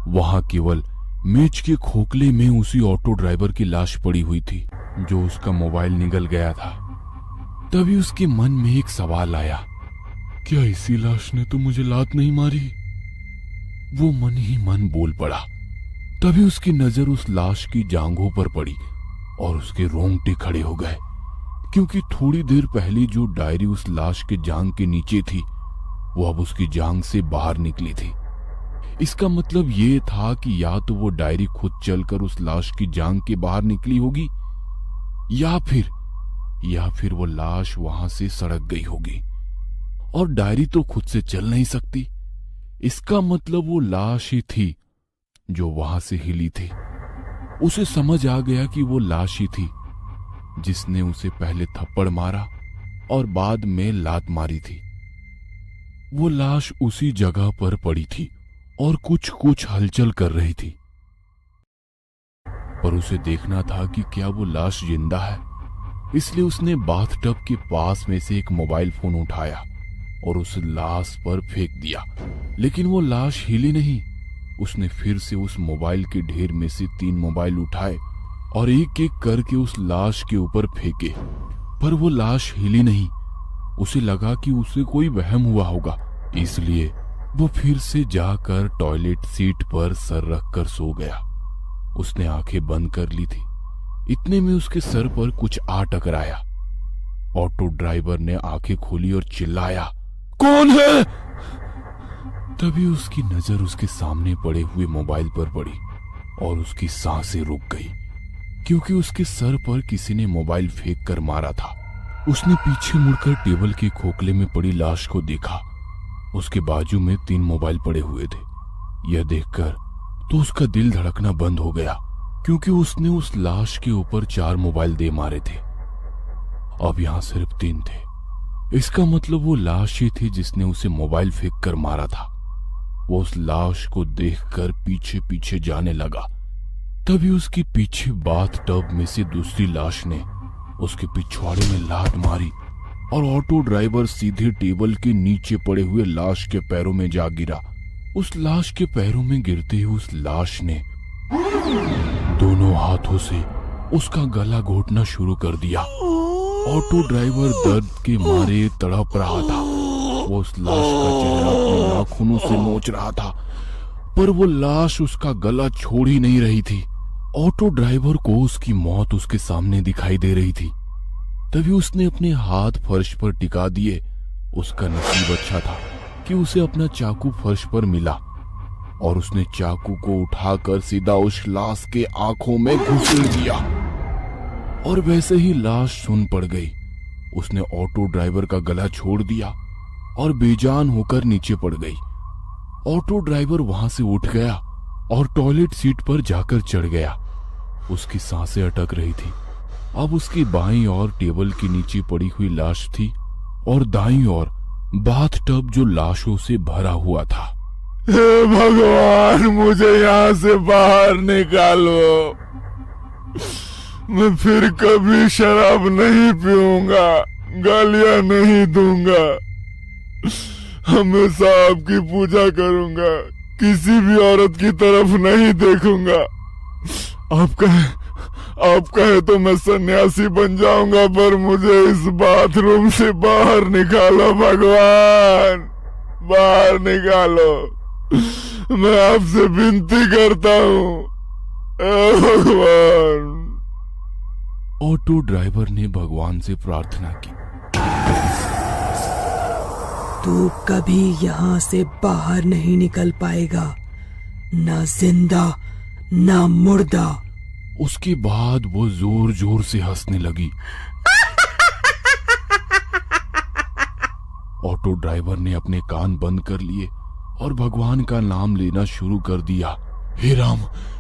वहां केवल मेज के खोखले में उसी ऑटो ड्राइवर की लाश पड़ी हुई थी, जो उसका मोबाइल निगल गया था। तभी उसके मन में एक सवाल आया, क्या इसी लाश ने तो मुझे लात नहीं मारी? वो मन ही मन बोल पड़ा। तभी उसकी नजर उस लाश की जांघों पर पड़ी और उसके रोंगटे खड़े हो गए, क्योंकि थोड़ी देर पहले जो डायरी उस लाश के जांघ के नीचे थी, वो अब उसकी जांघ से बाहर निकली थी। इसका मतलब ये था कि या तो वो डायरी खुद चलकर उस लाश की जांघ के बाहर निकली होगी, या फिर वो लाश वहां से सड़क गई होगी। और डायरी तो खुद से चल नहीं सकती। इसका मतलब वो लाश ही थी जो वहां से हिली थी। उसे समझ आ गया कि वो लाश ही थी जिसने उसे पहले थप्पड़ मारा और बाद में लात मारी थी। वो लाश उसी जगह पर पड़ी थी और कुछ हलचल कर रही थी, पर उसे देखना था कि क्या वो लाश जिंदा है। इसलिए उसने बाथटब के पास में से एक मोबाइल फोन उठाया और उस लाश पर फेंक दिया, लेकिन वो लाश हिली नहीं। उसने फिर से उस मोबाइल के ढेर में से 3 मोबाइल उठाए और एक एक करके उस लाश के ऊपर फेंके, पर वो लाश हिली नहीं। उसे लगा कि उसे कोई वहम हुआ होगा, इसलिए वो फिर से जाकर टॉयलेट सीट पर सर रखकर सो गया। उसने आंखें बंद कर ली थी। इतने में उसके सर पर कुछ आ टकराया। ऑटो ड्राइवर ने आंखें खोली और चिल्लाया, कौन है? तभी उसकी नजर उसके सामने पड़े हुए मोबाइल पर पड़ी और उसकी सांसें रुक गई, क्योंकि उसके सर पर किसी ने मोबाइल फेंक कर मारा था। उसने पीछे मुड़कर टेबल के खोखले में पड़ी लाश को देखा। उसके बाजू में 3 मोबाइल पड़े हुए थे। यह देखकर तो उसका दिल धड़कना बंद हो गया, क्योंकि उसने उस लाश के ऊपर 4 मोबाइल दे मारे थे। अब यहां सिर्फ 3 थे। इसका मतलब वो लाश ही थी जिसने उसे मोबाइल फेंक कर मारा था। वो उस लाश को देखकर पीछे पीछे जाने लगा। तभी उसके पीछे बाथटब में से दूसरी लाश ने उसके पिछवाड़े में लात मारी और ऑटो ड्राइवर सीधे टेबल के नीचे पड़े हुए लाश के पैरों में जा गिरा। उस लाश के पैरों में गिरते ही उस लाश ने दोनों हाथों से उसका गला घोटना शुरू कर दिया। ऑटो ड्राइवर दर्द के मारे तड़प रहा था। वो उस लाश का चेहरा अपने नाखूनों से नोच रहा था, पर वो लाश उसका गला छोड़ ही नहीं रही थी। ऑटो ड्राइवर को उसकी मौत उसके सामने दिखाई दे रही थी। तभी उसने अपने हाथ फर्श पर टिका दिए। उसका नसीब अच्छा था कि उसे अपना चाकू फर्श पर मिला और उसने चाकू को उठाकर सीधा उस लाश के आंखों में घुसेड़ दिया और वैसे ही लाश सुन पड़ गई। उसने ऑटो ड्राइवर का गला छोड़ दिया और बेजान होकर नीचे पड़ गई। ऑटो ड्राइवर वहां से उठ गया और टॉयलेट सीट पर जाकर चढ़ गया। उसकी सांसें अटक रही थी। अब उसकी बाईं ओर टेबल के नीचे पड़ी हुई लाश थी और दाईं ओर बाथटब जो लाशों से भरा हुआ था। हे भगवान, मुझे यहाँ से बाहर निकालो। मैं फिर कभी शराब नहीं पीऊंगा, गालियां नहीं दूंगा, हमेशा आपकी पूजा करूंगा, किसी भी औरत की तरफ नहीं देखूंगा। आप कहे तो मैं सन्यासी बन जाऊंगा, पर मुझे इस बाथरूम से बाहर निकालो भगवान, बाहर निकालो। मैं आपसे विनती करता हूँ भगवान। ऑटो ड्राइवर ने भगवान से प्रार्थना की। तू कभी यहाँ से बाहर नहीं निकल पाएगा, ना जिंदा ना मुर्दा। उसके बाद वो जोर जोर से हंसने लगी। ऑटो ड्राइवर ने अपने कान बंद कर लिए और भगवान का नाम लेना शुरू कर दिया। हे राम,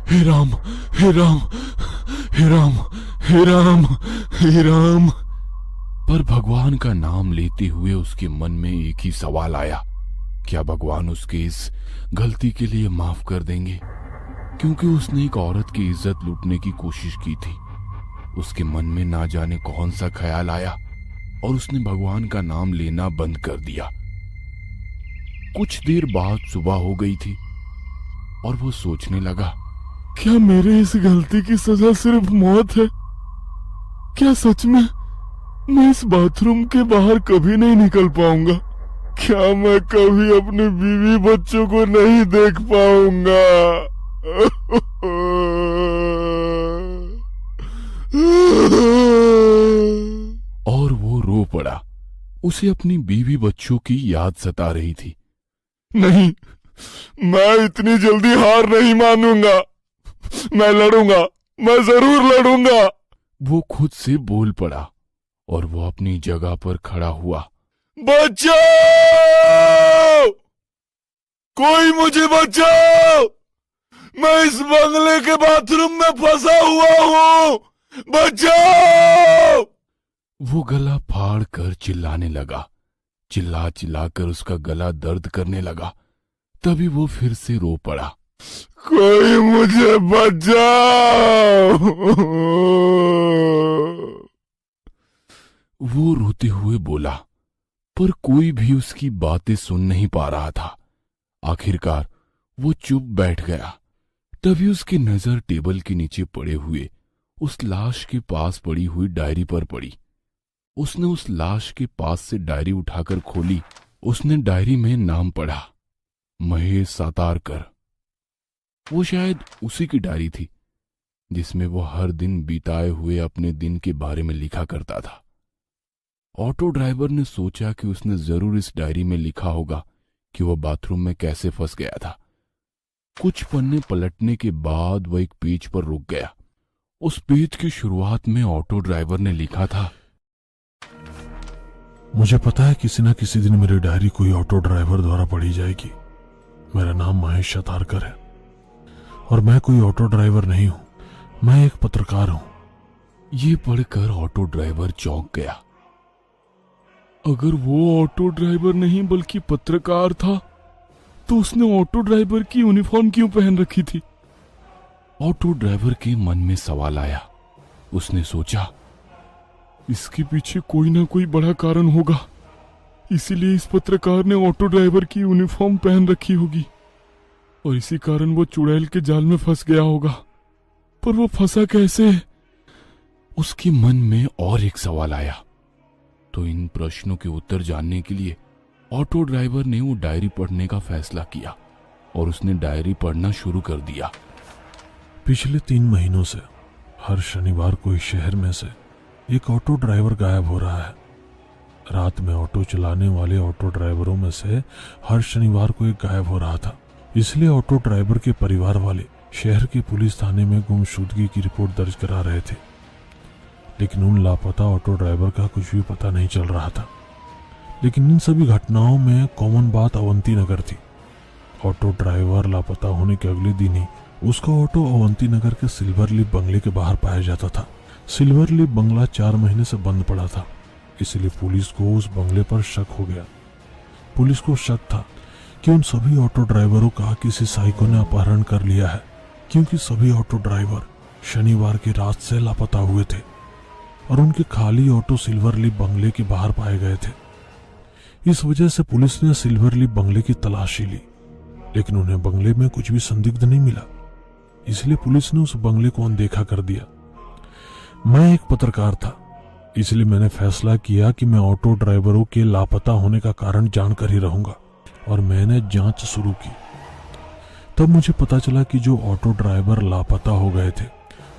हे राम, हे राम, हे राम, हे राम, हे राम। पर भगवान का नाम लेते हुए उसके मन में एक ही सवाल आया, क्या भगवान उसके इस गलती के लिए माफ कर देंगे? क्योंकि उसने एक औरत की इज्जत लूटने की कोशिश की थी। उसके मन में ना जाने कौन सा ख्याल आया और उसने भगवान का नाम लेना बंद कर दिया। कुछ देर बाद सुबह हो गई थी और वो सोचने लगा, क्या मेरे इस गलती की सजा सिर्फ मौत है? क्या सच में मैं इस बाथरूम के बाहर कभी नहीं निकल पाऊंगा? क्या मैं कभी अपने बीवी बच्चों को नहीं देख पाऊंगा? और वो रो पड़ा। उसे अपनी बीवी बच्चों की याद सता रही थी। नहीं, मैं इतनी जल्दी हार नहीं मानूंगा। मैं लड़ूंगा, मैं जरूर लड़ूंगा। वो खुद से बोल पड़ा और वो अपनी जगह पर खड़ा हुआ। बचाओ! कोई मुझे बचाओ! मैं इस बंगले के बाथरूम में फंसा हुआ हूँ। बचाओ! वो गला फाड़ कर चिल्लाने लगा। चिल्ला चिल्ला कर उसका गला दर्द करने लगा। तभी वो फिर से रो पड़ा। कोई मुझे बचाओ! वो रोते हुए बोला, पर कोई भी उसकी बातें सुन नहीं पा रहा था। आखिरकार वो चुप बैठ गया। तभी उसकी नजर टेबल के नीचे पड़े हुए उस लाश के पास पड़ी हुई डायरी पर पड़ी। उसने उस लाश के पास से डायरी उठाकर खोली। उसने डायरी में नाम पढ़ा, महेश सातारकर। वो शायद उसी की डायरी थी जिसमें वो हर दिन बिताए हुए अपने दिन के बारे में लिखा करता था। ऑटो ड्राइवर ने सोचा कि उसने जरूर इस डायरी में लिखा होगा कि वह बाथरूम में कैसे फंस गया था। कुछ पन्ने पलटने के बाद वह एक पेज पर रुक गया। उस पेज की शुरुआत में ऑटो ड्राइवर ने लिखा था, मुझे पता है किसी न किसी दिन मेरी डायरी कोई ऑटो ड्राइवर द्वारा पढ़ी जाएगी। मेरा नाम महेश सातारकर है और मैं कोई ऑटो ड्राइवर नहीं हूं, मैं एक पत्रकार हूं। ये पढ़कर ऑटो ड्राइवर चौंक गया। अगर वो ऑटो ड्राइवर नहीं बल्कि पत्रकार था तो उसने ऑटो ड्राइवर की यूनिफॉर्म क्यों पहन रखी थी? ऑटो ड्राइवर के मन में सवाल आया। उसने सोचा, इसके पीछे कोई ना कोई बड़ा कारण होगा, इसीलिए इस पत्रकार ने ऑटो ड्राइवर की यूनिफॉर्म पहन रखी होगी और इसी कारण वो चुड़ैल के जाल में फंस गया होगा। पर वो फंसा कैसे? उसके मन में और एक सवाल आया। तो इन प्रश्नों के उत्तर जानने के लिए ऑटो ड्राइवर ने वो डायरी पढ़ने का फैसला किया और उसने डायरी पढ़ना शुरू कर दिया। पिछले 3 महीनों से हर शनिवार को इस शहर में से एक ऑटो ड्राइवर गायब हो रहा है। रात में ऑटो चलाने वाले ऑटो ड्राइवरों में से हर शनिवार को एक गायब हो रहा था। इसलिए ऑटो ड्राइवर के परिवार वाले शहर के पुलिस थाने में गुमशुदगी की रिपोर्ट दर्ज करा रहे थे, लेकिन उन लापता ऑटो ड्राइवर का कुछ भी पता नहीं चल रहा था। लेकिन इन सभी घटनाओं में कॉमन बात अवंती नगर थी। ऑटो ड्राइवर लापता होने के अगले दिन ही उसका ऑटो अवंती नगर के सिल्वर लीफ बंगले के बाहर पाया जाता था। सिल्वर लीफ बंगला 4 महीने से बंद पड़ा था, इसलिए पुलिस को उस बंगले पर शक हो गया। पुलिस को शक था कि उन सभी ऑटो ड्राइवरों का किसी साइको ने अपहरण कर लिया है, क्योंकि सभी ऑटो ड्राइवर शनिवार की रात से लापता हुए थे और उनके खाली ऑटो सिल्वर लीफ बंगले के बाहर पाए गए थे। इस वजह से पुलिस ने सिल्वर लीफ बंगले की तलाशी ली लेकिन उन्हें बंगले में कुछ भी संदिग्ध नहीं मिला, इसलिए पुलिस ने उस बंगले को अनदेखा कर दिया। मैं एक पत्रकार था, इसलिए मैंने फैसला किया कि मैं ऑटो ड्राइवरों के लापता होने का कारण जानकर ही रहूंगा और मैंने जांच शुरू की। तब मुझे पता चला कि जो ऑटो ड्राइवर लापता हो गए थे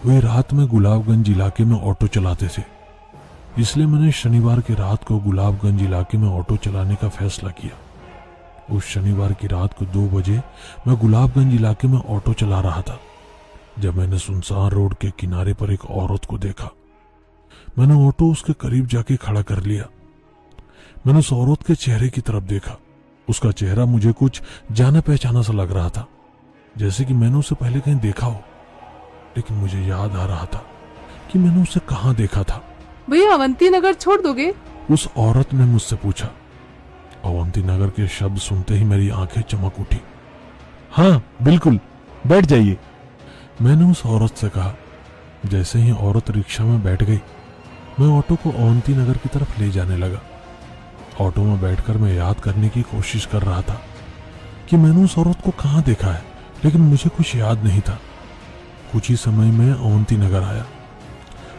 वे रात में गुलाबगंज इलाके में ऑटो चलाते थे। इसलिए मैंने शनिवार की रात को गुलाबगंज इलाके में ऑटो चलाने का फैसला किया। उस शनिवार की रात को 2 बजे मैं गुलाबगंज इलाके में ऑटो चला रहा था जब मैंने सुनसान रोड के किनारे पर एक औरत को देखा। मैंने ऑटो उसके करीब जाके खड़ा कर लिया। मैंने उस औरत के चेहरे की तरफ देखा। उसका चेहरा मुझे कुछ जाना पहचाना सा लग रहा था, जैसे कि मैंने उसे पहले कहीं देखा हो, लेकिन मुझे याद आ रहा था कि मैंने उसे कहाँ देखा था। भैया अवंती नगर छोड़ दोगे? उस औरत ने मुझसे पूछा। अवंती नगर के शब्द सुनते ही मेरी आंखें चमक उठी। हाँ बिल्कुल, बैठ जाइए, मैंने उस औरत से कहा। जैसे ही औरत रिक्शा में बैठ गई, मैं ऑटो को अवंती नगर की तरफ ले जाने लगा। ऑटो में बैठकर मैं याद करने की कोशिश कर रहा था कि मैंने उस औरत को कहाँ देखा है, लेकिन मुझे कुछ याद नहीं था। कुछ ही समय में अवंती नगर आया।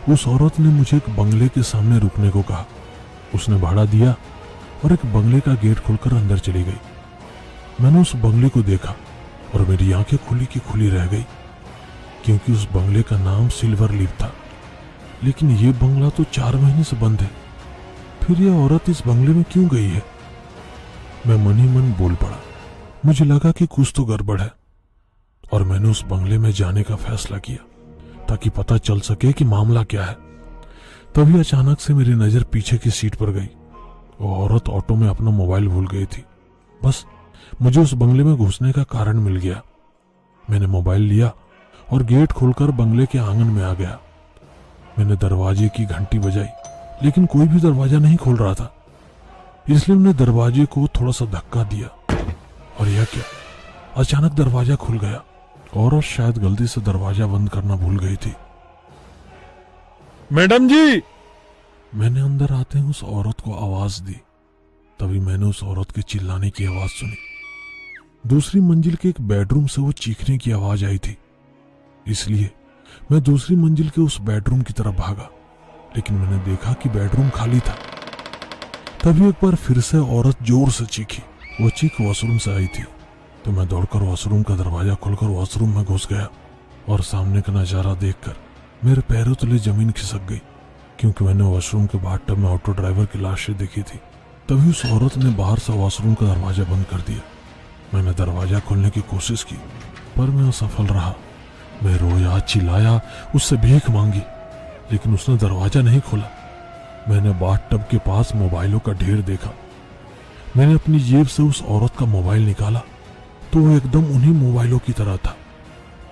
उस औरत ने मुझे एक बंगले के सामने रुकने को कहा। उसने भाड़ा दिया और एक बंगले का गेट खोलकर अंदर चली गई। मैंने उस बंगले को देखा और मेरी आंखें खुली की खुली रह गई, क्योंकि उस बंगले का नाम सिल्वर लीफ था। लेकिन ये बंगला तो 4 महीने से बंद है, फिर यह औरत इस बंगले में क्यों गई है? मैं मन ही मन बोल पड़ा। मुझे लगा कि कुछ तो गड़बड़ है और मैंने उस बंगले में जाने का फैसला किया ताकि पता चल सके कि मामला क्या है। तभी अचानक से मेरी नजर पीछे की सीट पर गई। वो औरत ऑटो में अपना मोबाइल भूल गई थी। बस मुझे उस बंगले में घुसने का कारण मिल गया। मैंने मोबाइल लिया और गेट खोलकर बंगले के आंगन में आ गया। मैंने दरवाजे की घंटी बजाई, लेकिन कोई भी दरवाजा नहीं खोल रहा था। इसलिए मैंने दरवाजे को थोड़ा सा धक्का दिया और यह क्या, अचानक दरवाजा खुल गया। औरत शायद गलती से दरवाजा बंद करना भूल गई थी। मैडम जी, मैंने अंदर आते ही उस औरत को आवाज दी। तभी मैंने उस औरत के चिल्लाने की आवाज सुनी। दूसरी मंजिल के एक बेडरूम से वो चीखने की आवाज आई थी। इसलिए मैं दूसरी मंजिल के उस बेडरूम की तरफ भागा, लेकिन मैंने देखा कि बेडरूम खाली था। तभी एक बार फिर से औरत जोर से चीखी। वो चीख वॉशरूम से आई थी, तो मैं दौड़कर वॉशरूम का दरवाजा खोलकर वॉशरूम में घुस गया और सामने का नजारा देखकर मेरे पैरों तले जमीन खिसक गई, क्योंकि मैंने वॉशरूम के बाथटब में ऑटो ड्राइवर की लाशें देखी थी। तभी उस औरत ने बाहर से वॉशरूम का दरवाजा बंद कर दिया। मैंने दरवाजा खोलने की कोशिश की, पर मैं असफल रहा। मैं रोया, चिल्लाया, उससे भीख मांगी, लेकिन उसने दरवाजा नहीं खोला। मैंने बाथटब के पास मोबाइलों का ढेर देखा। मैंने अपनी जेब से उस औरत का मोबाइल निकाला तो वो एकदम उन्हीं मोबाइलों की तरह था।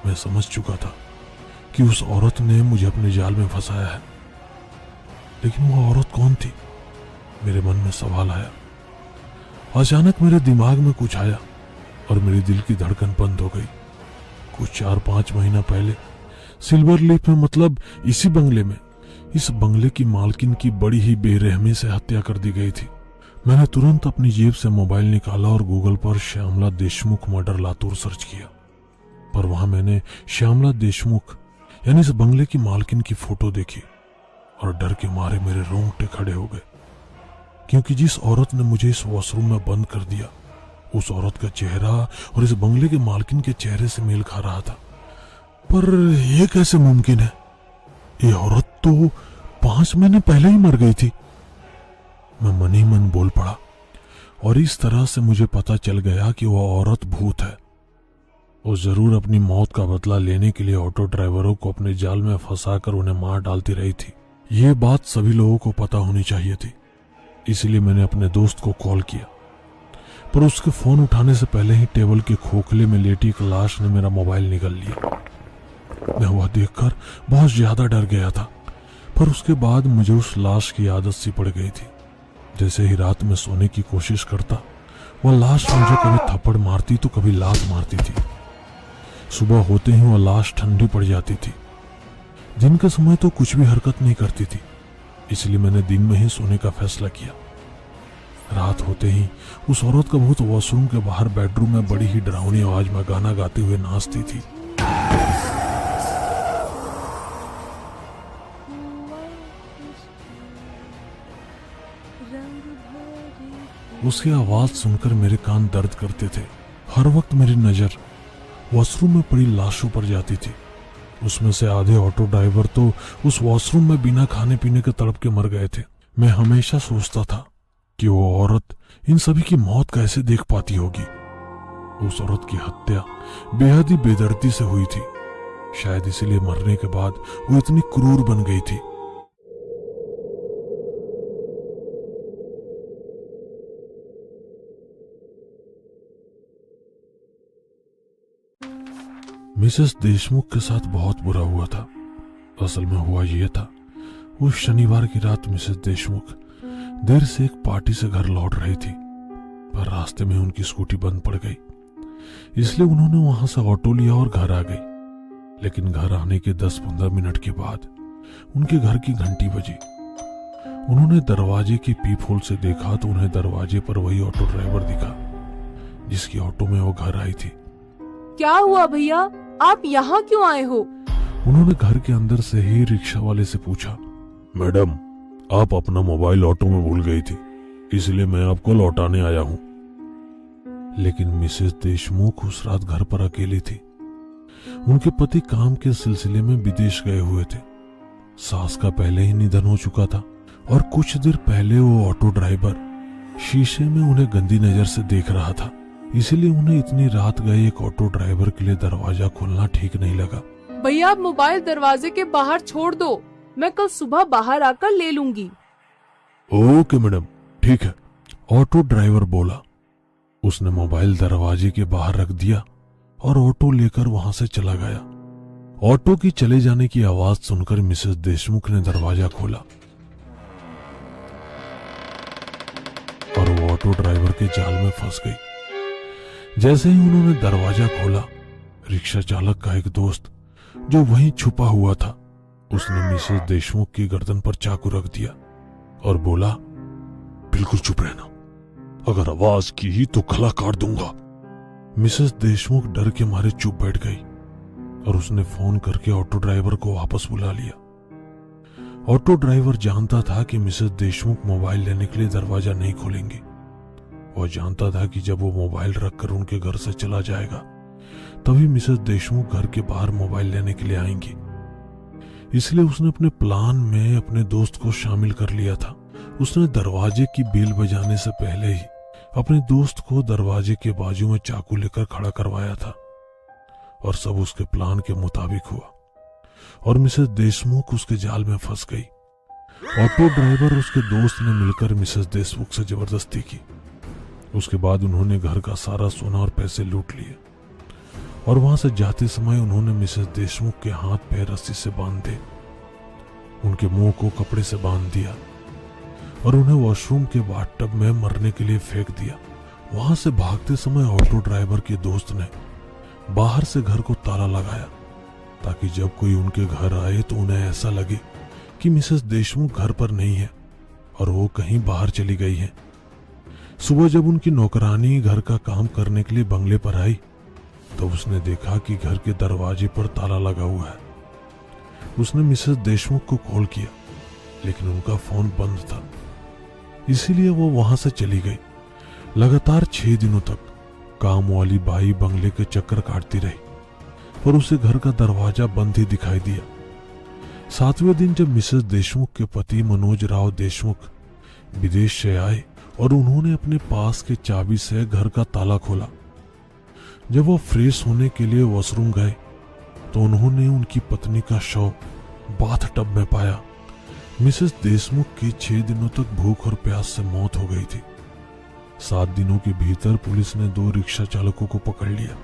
मैं समझ चुका था कि उस औरत ने मुझे अपने जाल में फंसाया है, लेकिन वो औरत कौन थी? मेरे मन में सवाल आया। अचानक मेरे दिमाग में कुछ आया और मेरी दिल की धड़कन बंद हो गई। कुछ 4-5 महीना पहले सिल्वर लीफ में, मतलब इसी बंगले में, इस बंगले की मालकिन की बड़ी ही बेरहमी से हत्या कर दी गई थी। मैंने तुरंत अपनी जेब से मोबाइल निकाला और गूगल पर श्यामला देशमुख मर्डर लातूर सर्च किया, पर वहां मैंने श्यामला देशमुख यानी इस बंगले की मालकिन की फोटो देखी और डर के मारे मेरे रोंगटे खड़े हो गए, क्योंकि जिस औरत ने मुझे इस वॉशरूम में बंद कर दिया, उस औरत का चेहरा और इस बंगले के मालकिन के चेहरे से मेल खा रहा था। पर यह कैसे मुमकिन है? ये औरत तो 5 महीने पहले ही मर गई थी। मैं मन ही मन बोल पड़ा और इस तरह से मुझे पता चल गया कि वह औरत भूत है। वो जरूर अपनी मौत का बदला लेने के लिए ऑटो ड्राइवरों को अपने जाल में फंसाकर उन्हें मार डालती रही थी। ये बात सभी लोगों को पता होनी चाहिए थी, इसलिए मैंने अपने दोस्त को कॉल किया, पर उसके फोन उठाने से पहले ही टेबल के खोखले में लेटी एक लाश ने मेरा मोबाइल निकाल लिया। मैं वह देखकर बहुत ज्यादा डर गया था, पर उसके बाद मुझे उस लाश की आदत सी पड़ गई थी। जैसे ही रात में सोने की कोशिश करता, वह लाश मुझे कभी थप्पड़ मारती तो कभी लात मारती थी। सुबह होते ही वह लाश ठंडी पड़ जाती थी। दिन के समय तो कुछ भी हरकत नहीं करती थी, इसलिए मैंने दिन में ही सोने का फैसला किया। रात होते ही उस औरत का भूत वॉशरूम के बाहर बेडरूम में बड़ी ही डरावनी आवाज में गाना गाते हुए नाचती थी। उसकी आवाज सुनकर मेरे कान दर्द करते थे। हर वक्त मेरी नजर वॉशरूम में पड़ी लाशों पर जाती थी। उसमें से आधे ऑटो ड्राइवर तो उस वॉशरूम में बिना खाने पीने के तड़प के मर गए थे। मैं हमेशा सोचता था कि वो औरत इन सभी की मौत कैसे देख पाती होगी। उस औरत की हत्या बेहद ही बेदर्दी से हुई थी। शायद इसीलिए मरने के बाद वो इतनी क्रूर बन गई थी। मिसेस देशमुख के साथ बहुत बुरा हुआ था। असल में हुआ यह था, उस शनिवार की रात मिसेस देशमुख देर से एक पार्टी से घर लौट रही थी, पर रास्ते में उनकी स्कूटी बंद पड़ गई। इसलिए उन्होंने वहां से ऑटो लिया और घर आ गई। लेकिन घर आने के 10-15 मिनट के बाद उनके घर की घंटी बजी। उन्होंने दरवाजे की पीप होल से देखा तो उन्हें दरवाजे पर वही ऑटो ड्राइवर दिखा जिसकी ऑटो में वो घर आई थी। क्या हुआ भैया, आप यहाँ क्यों आए हो? उन्होंने घर के अंदर से ही रिक्शा वाले से पूछा। मैडम, आप अपना मोबाइल ऑटो में भूल गई थी, इसलिए मैं आपको लौटाने आया हूँ। लेकिन मिसेस देशमुख उस रात घर पर अकेली थी। उनके पति काम के सिलसिले में विदेश गए हुए थे। सास का पहले ही निधन हो चुका था और कुछ देर पहले वो ऑटो ड्राइवर शीशे में उन्हें गंदी नजर से देख रहा था। इसीलिए उन्हें इतनी रात गए एक ऑटो ड्राइवर के लिए दरवाजा खोलना ठीक नहीं लगा। भैया, आप मोबाइल दरवाजे के बाहर छोड़ दो, मैं कल सुबह बाहर आकर ले लूंगी। ओके मैडम, ठीक है, ऑटो ड्राइवर बोला। उसने मोबाइल दरवाजे के बाहर रख दिया और ऑटो लेकर वहां से चला गया। ऑटो की चले जाने की आवाज सुनकर मिसेस देशमुख ने दरवाजा खोला और वो ऑटो ड्राइवर के जाल में फंस गई। जैसे ही उन्होंने दरवाजा खोला, रिक्शा चालक का एक दोस्त जो वहीं छुपा हुआ था, उसने मिसेस देशमुख की गर्दन पर चाकू रख दिया और बोला, बिल्कुल चुप रहना, अगर आवाज की तो गला काट दूंगा। मिसेस देशमुख डर के मारे चुप बैठ गई और उसने फोन करके ऑटो ड्राइवर को वापस बुला लिया। ऑटो ड्राइवर जानता था कि मिसेस देशमुख मोबाइल लेने के लिए दरवाजा नहीं खोलेंगी। वह जानता था कि जब वो मोबाइल रखकर उनके घर से चला जाएगा तभी मिसेस देशमुख घर के बाहर मोबाइल लेने के लिए आएंगी। इसलिए उसने अपने प्लान में अपने दोस्त को शामिल कर लिया था। उसने दरवाजे की बेल बजाने से पहले ही अपने दोस्त को दरवाजे के बाजू में चाकू लेकर खड़ा करवाया था और सब उसके प्लान के मुताबिक हुआ और मिसेस देशमुख उसके जाल में फंस गई। ऑटो ड्राइवर और उसके दोस्त ने मिलकर मिसेस देशमुख से जबरदस्ती की। उसके बाद उन्होंने घर का सारा सोना और पैसे लूट लिए और वहां से जाते समय उन्होंने मिसेस देशमुख के हाथ पैर रस्सी से बांध दिए, उनके मुंह को कपड़े से बांध दिया और उन्हें वॉशरूम के बाथटब में मरने के लिए फेंक दिया। वहां से भागते समय ऑटो ड्राइवर के दोस्त ने बाहर से घर को ताला लगाया ताकि जब कोई उनके घर आए तो उन्हें ऐसा लगे कि मिसेस देशमुख घर पर नहीं है और वो कहीं बाहर चली गई है। सुबह जब उनकी नौकरानी घर का काम करने के लिए बंगले पर आई तो उसने देखा कि घर के दरवाजे पर ताला लगा हुआ है। उसने मिसेस देशमुख को कॉल किया लेकिन उनका फोन बंद था, इसीलिए वो वहां से चली गई। लगातार 6 दिनों तक काम वाली बाई बंगले के चक्कर काटती रही और उसे घर का दरवाजा बंद ही दिखाई दिया। 7वें दिन जब मिसेस देशमुख के पति मनोज राव देशमुख विदेश से आए और उन्होंने अपने पास के चाबी से घर का ताला खोला, जब वो फ्रेश होने के लिए वॉशरूम गए तो उन्होंने उनकी पत्नी का शव बाथ टब में पाया। मिसेस देशमुख की 6 दिनों तक भूख और प्यास से मौत हो गई थी। 7 दिनों के भीतर पुलिस ने 2 रिक्शा चालकों को पकड़ लिया।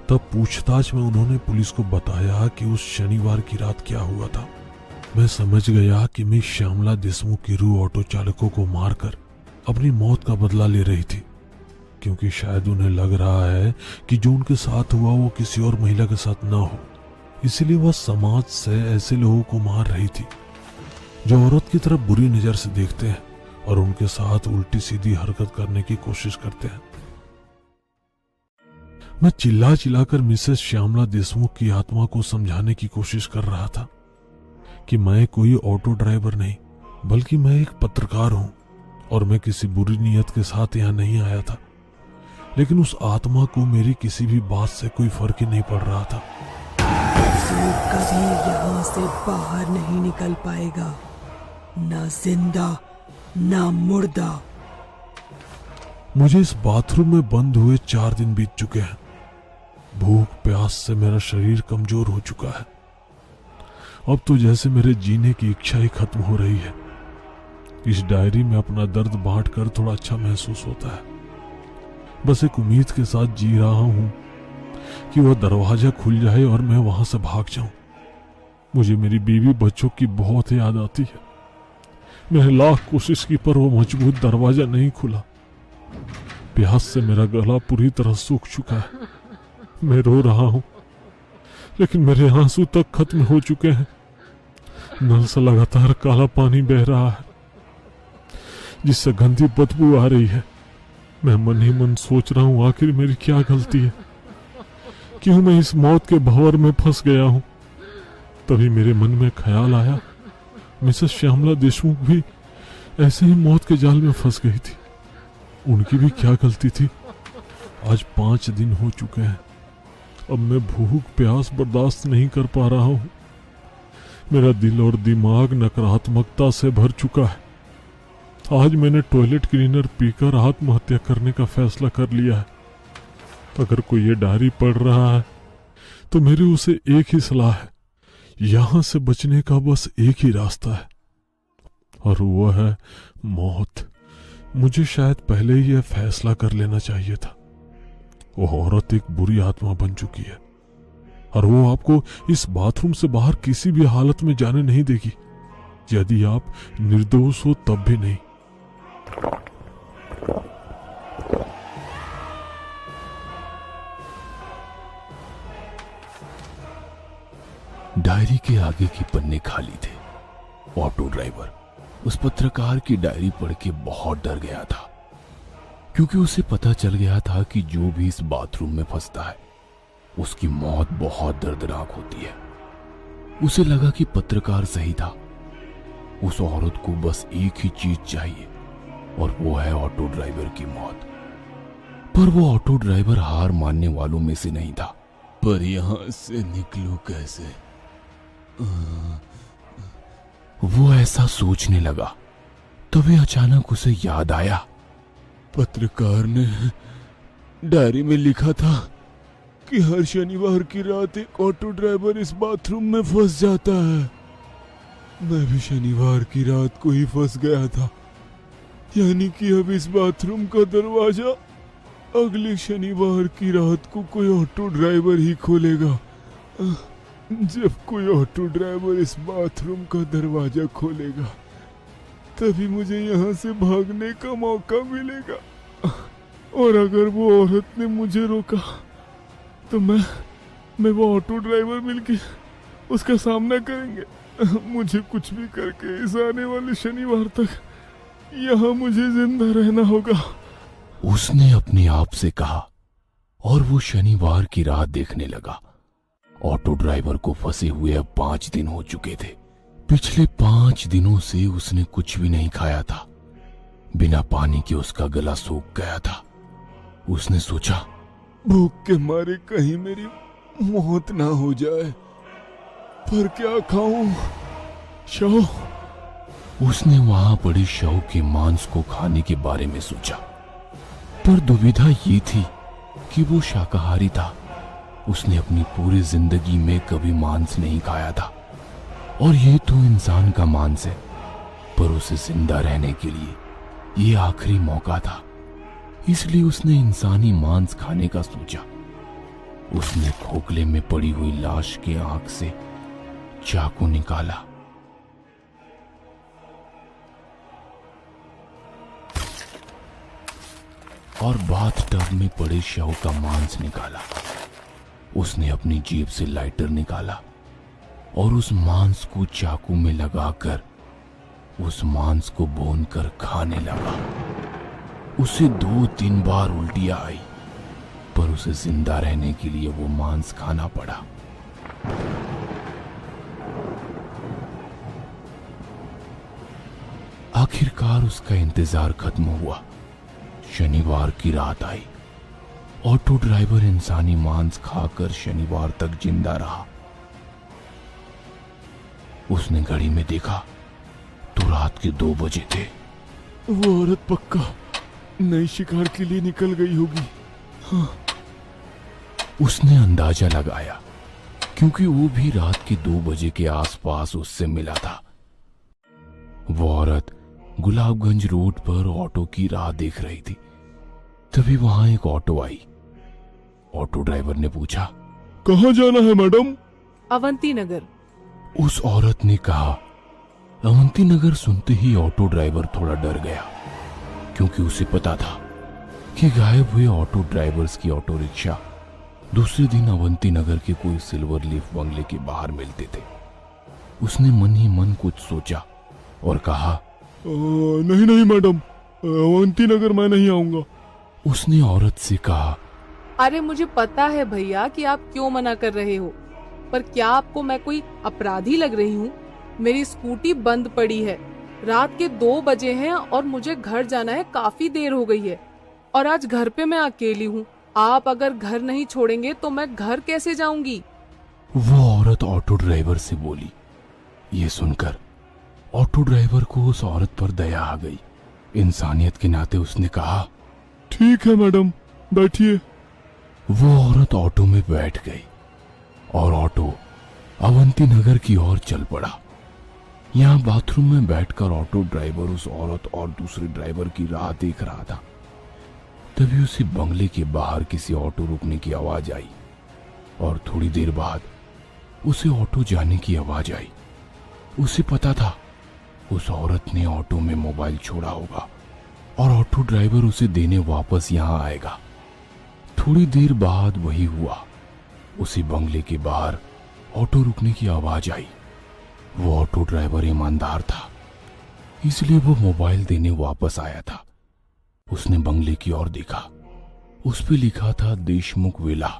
तब पूछताछ में उन्होंने पुलिस को बताया कि उस शनिवार की रात क्या हुआ था। मैं समझ गया कि मिस श्यामला देशमुख की रूह ऑटो चालकों को मारकर अपनी मौत का बदला ले रही थी, क्योंकि शायद उन्हें लग रहा है कि जो उनके साथ हुआ वो किसी और महिला के साथ ना हो। इसलिए वह समाज से ऐसे लोगों को मार रही थी जो औरत की तरफ बुरी नजर से देखते हैं और उनके साथ उल्टी सीधी हरकत करने की कोशिश करते हैं। मैं चिल्ला चिल्लाकर मिसेस श्यामला देशमुख की आत्मा को समझाने की कोशिश कर रहा था कि मैं कोई ऑटो ड्राइवर नहीं बल्कि मैं एक पत्रकार हूं और मैं किसी बुरी नीयत के साथ यहां नहीं आया था। लेकिन उस आत्मा को मेरी किसी भी बात से कोई फर्क ही नहीं पड़ रहा था। तू कभी यहाँ से बाहर नहीं निकल पाएगा, ना जिंदा ना मुर्दा। मुझे इस बाथरूम में बंद हुए 4 दिन बीत चुके हैं। भूख प्यास से मेरा शरीर कमजोर हो चुका है। अब तो जैसे मेरे जीने की इच्छा ही खत्म हो रही है। इस डायरी में अपना दर्द बांटकर थोड़ा अच्छा महसूस होता है। बस एक उम्मीद के साथ जी रहा हूं कि वह दरवाजा खुल जाए और मैं वहां से भाग जाऊं। मुझे मेरी बीवी बच्चों की बहुत याद आती है। मैंने लाख कोशिश की पर वो मजबूत दरवाजा नहीं खुला। प्यास से मेरा गला पूरी तरह सूख चुका है। मैं रो रहा हूं लेकिन मेरे आंसू तक खत्म हो चुके हैं। नल से लगातार काला पानी बह रहा है जिससे गंदी बदबू आ रही है। मैं मन ही मन सोच रहा हूं आखिर मेरी क्या गलती है, क्यों मैं इस मौत के भंवर में फंस गया हूं। तभी मेरे मन में ख्याल आया मिसेस श्यामला देशमुख भी ऐसे ही मौत के जाल में फंस गई थी। उनकी भी क्या गलती थी। आज 5 दिन हो चुके हैं। अब मैं भूख प्यास बर्दाश्त नहीं कर पा रहा हूं। मेरा दिल और दिमाग नकारात्मकता से भर चुका है। आज मैंने टॉयलेट क्लीनर पीकर आत्महत्या करने का फैसला कर लिया है। अगर कोई ये डायरी पढ़ रहा है तो मेरी उसे एक ही सलाह है, यहां से बचने का बस एक ही रास्ता है और वो है मौत। मुझे शायद पहले ही यह फैसला कर लेना चाहिए था। वो औरत एक बुरी आत्मा बन चुकी है और वो आपको इस बाथरूम से बाहर किसी भी हालत में जाने नहीं देगी, यदि आप निर्दोष हो तब भी नहीं। डायरी के आगे के पन्ने खाली थे। ऑटो ड्राइवर उस पत्रकार की डायरी पढ़ के बहुत डर गया था, क्योंकि उसे पता चल गया था कि जो भी इस बाथरूम में फंसता है उसकी मौत बहुत दर्दनाक होती है। उसे लगा कि पत्रकार सही था। उस औरत को बस एक ही चीज चाहिए और वो है ऑटो ड्राइवर की मौत। पर वो ऑटो ड्राइवर हार मानने वालों में से नहीं था। पर यहां से निकलूं कैसे? वो ऐसा सोचने लगा, तभी अचानक उसे याद आया पत्रकार ने डायरी में लिखा था कि हर शनिवार की रात एक ऑटो ड्राइवर इस बाथरूम में फंस जाता है। मैं भी शनिवार की रात को ही फंस गया था, यानी कि अब इस बाथरूम का दरवाजा अगले शनिवार की रात को कोई ऑटो ड्राइवर ही खोलेगा। जब कोई ऑटो ड्राइवर इस बाथरूम का दरवाजा खोलेगा तभी मुझे यहाँ से भागने का मौका मिलेगा। और अगर वो औरत ने मुझे रोका तो मैं वो ऑटो ड्राइवर मिलके उसका सामना करेंगे। मुझे कुछ भी करके इस आने वाले शनिवार तक यहाँ मुझे जिंदा रहना होगा, उसने अपने आप से कहा। और वो शनिवार की रात देखने लगा। ऑटो ड्राइवर को फंसे हुए अब 5 दिन हो चुके थे। पिछले 5 दिनों से उसने कुछ भी नहीं खाया था। बिना पानी के उसका गला सूख गया था। उसने सोचा, भूख के मारे कहीं मेरी मौत ना हो जाए, पर क्या खाऊं? शव। उसने वहां पड़े शव के मांस को खाने के बारे में सोचा, पर दुविधा ये थी कि वो शाकाहारी था। उसने अपनी पूरी जिंदगी में कभी मांस नहीं खाया था और ये तो इंसान का मांस है, पर उसे जिंदा रहने के लिए ये आखिरी मौका था। इसलिए उसने इंसानी मांस खाने का सोचा। उसने खोखले में पड़ी हुई लाश के आंख से चाकू निकाला और बाथटब में पड़े शव का मांस निकाला। उसने अपनी जेब से लाइटर निकाला और उस मांस को चाकू में लगाकर उस मांस को भूनकर खाने लगा। उसे 2-3 बार उल्टियां आई, पर उसे जिंदा रहने के लिए वो मांस खाना पड़ा। आखिरकार उसका इंतजार खत्म हुआ। शनिवार की रात आई। ऑटो ड्राइवर इंसानी मांस खाकर शनिवार तक जिंदा रहा। उसने घड़ी में देखा तो रात के 2 बजे थे। वो औरत पक्का नई शिकार के लिए निकल गई होगी। हाँ। उसने अंदाजा लगाया, क्योंकि वो भी रात के 2 बजे के आसपास उससे मिला था। वो औरत गुलाबगंज रोड पर ऑटो की राह देख रही थी। तभी वहां एक ऑटो आई। ऑटो ड्राइवर ने पूछा, कहाँ जाना है मैडम? अवंती नगर। उस औरत ने कहा। अवंती नगर सुनते ही ऑटो ड्राइवर थोड़ा डर गया, क्योंकि उसे पता था कि गायब हुए ऑटो ड्राइवर्स की ऑटो रिक्शा दूसरे दिन अवंती नगर के कोई सिल्वर लीफ बंगले के बाहर मिलते थे। उसने मन ही मन कुछ सोचा और कहा, नहीं मैडम, अवंती नगर मैं नहीं आऊंगा। उसने औरत से कहा, अरे मुझे पता है भैया कि आप क्यों मना कर रहे हो, पर क्या आपको मैं कोई अपराधी लग रही हूँ? मेरी स्कूटी बंद पड़ी है, रात के 2 बजे हैं और मुझे घर जाना है, काफी देर हो गई है और आज घर पे मैं अकेली हूँ। आप अगर घर नहीं छोड़ेंगे तो मैं घर कैसे जाऊंगी? वो औरत ऑटो ड्राइवर से बोली। ये सुनकर ऑटो ड्राइवर को उस औरत पर दया आ गई। इंसानियत के नाते उसने कहा, ठीक है मैडम, बैठिए। वो औरत ऑटो में बैठ गई और ऑटो अवंती नगर की ओर चल पड़ा। यहाँ बाथरूम में बैठकर ऑटो ड्राइवर उस औरत और दूसरे ड्राइवर की राह देख रहा था। तभी उसी बंगले के बाहर किसी ऑटो रुकने की आवाज आई और थोड़ी देर बाद उसे ऑटो जाने की आवाज आई। उसे पता था उस औरत ने ऑटो में मोबाइल छोड़ा होगा और ऑटो ड्राइवर उसे देने वापस यहाँ आएगा। थोड़ी देर बाद वही हुआ। उसी बंगले के बाहर ऑटो रुकने की आवाज आई। वो ऑटो ड्राइवर ईमानदार था, इसलिए वो मोबाइल देने वापस आया था। उसने बंगले की ओर देखा। उस पे लिखा था देशमुख विला।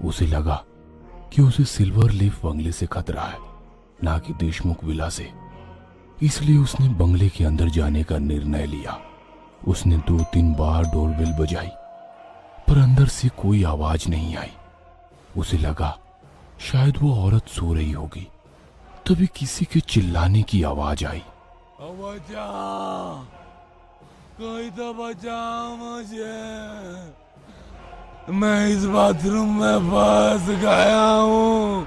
उसे लगा कि उसे सिल्वर लीफ बंगले से खतरा है, ना कि देशमुख विला से। इसलिए उसने बंगले के अंदर जाने का निर्णय लिया। उसने 2-3 बार डोरबेल बजाई, पर अंदर से कोई आवाज नहीं आई। उसे लगा शायद वो औरत सो रही होगी। तभी किसी के चिल्लाने की आवाज आई, कोई तो बचाओ मुझे, मैं इस बाथरूम में फंस गया हूँ,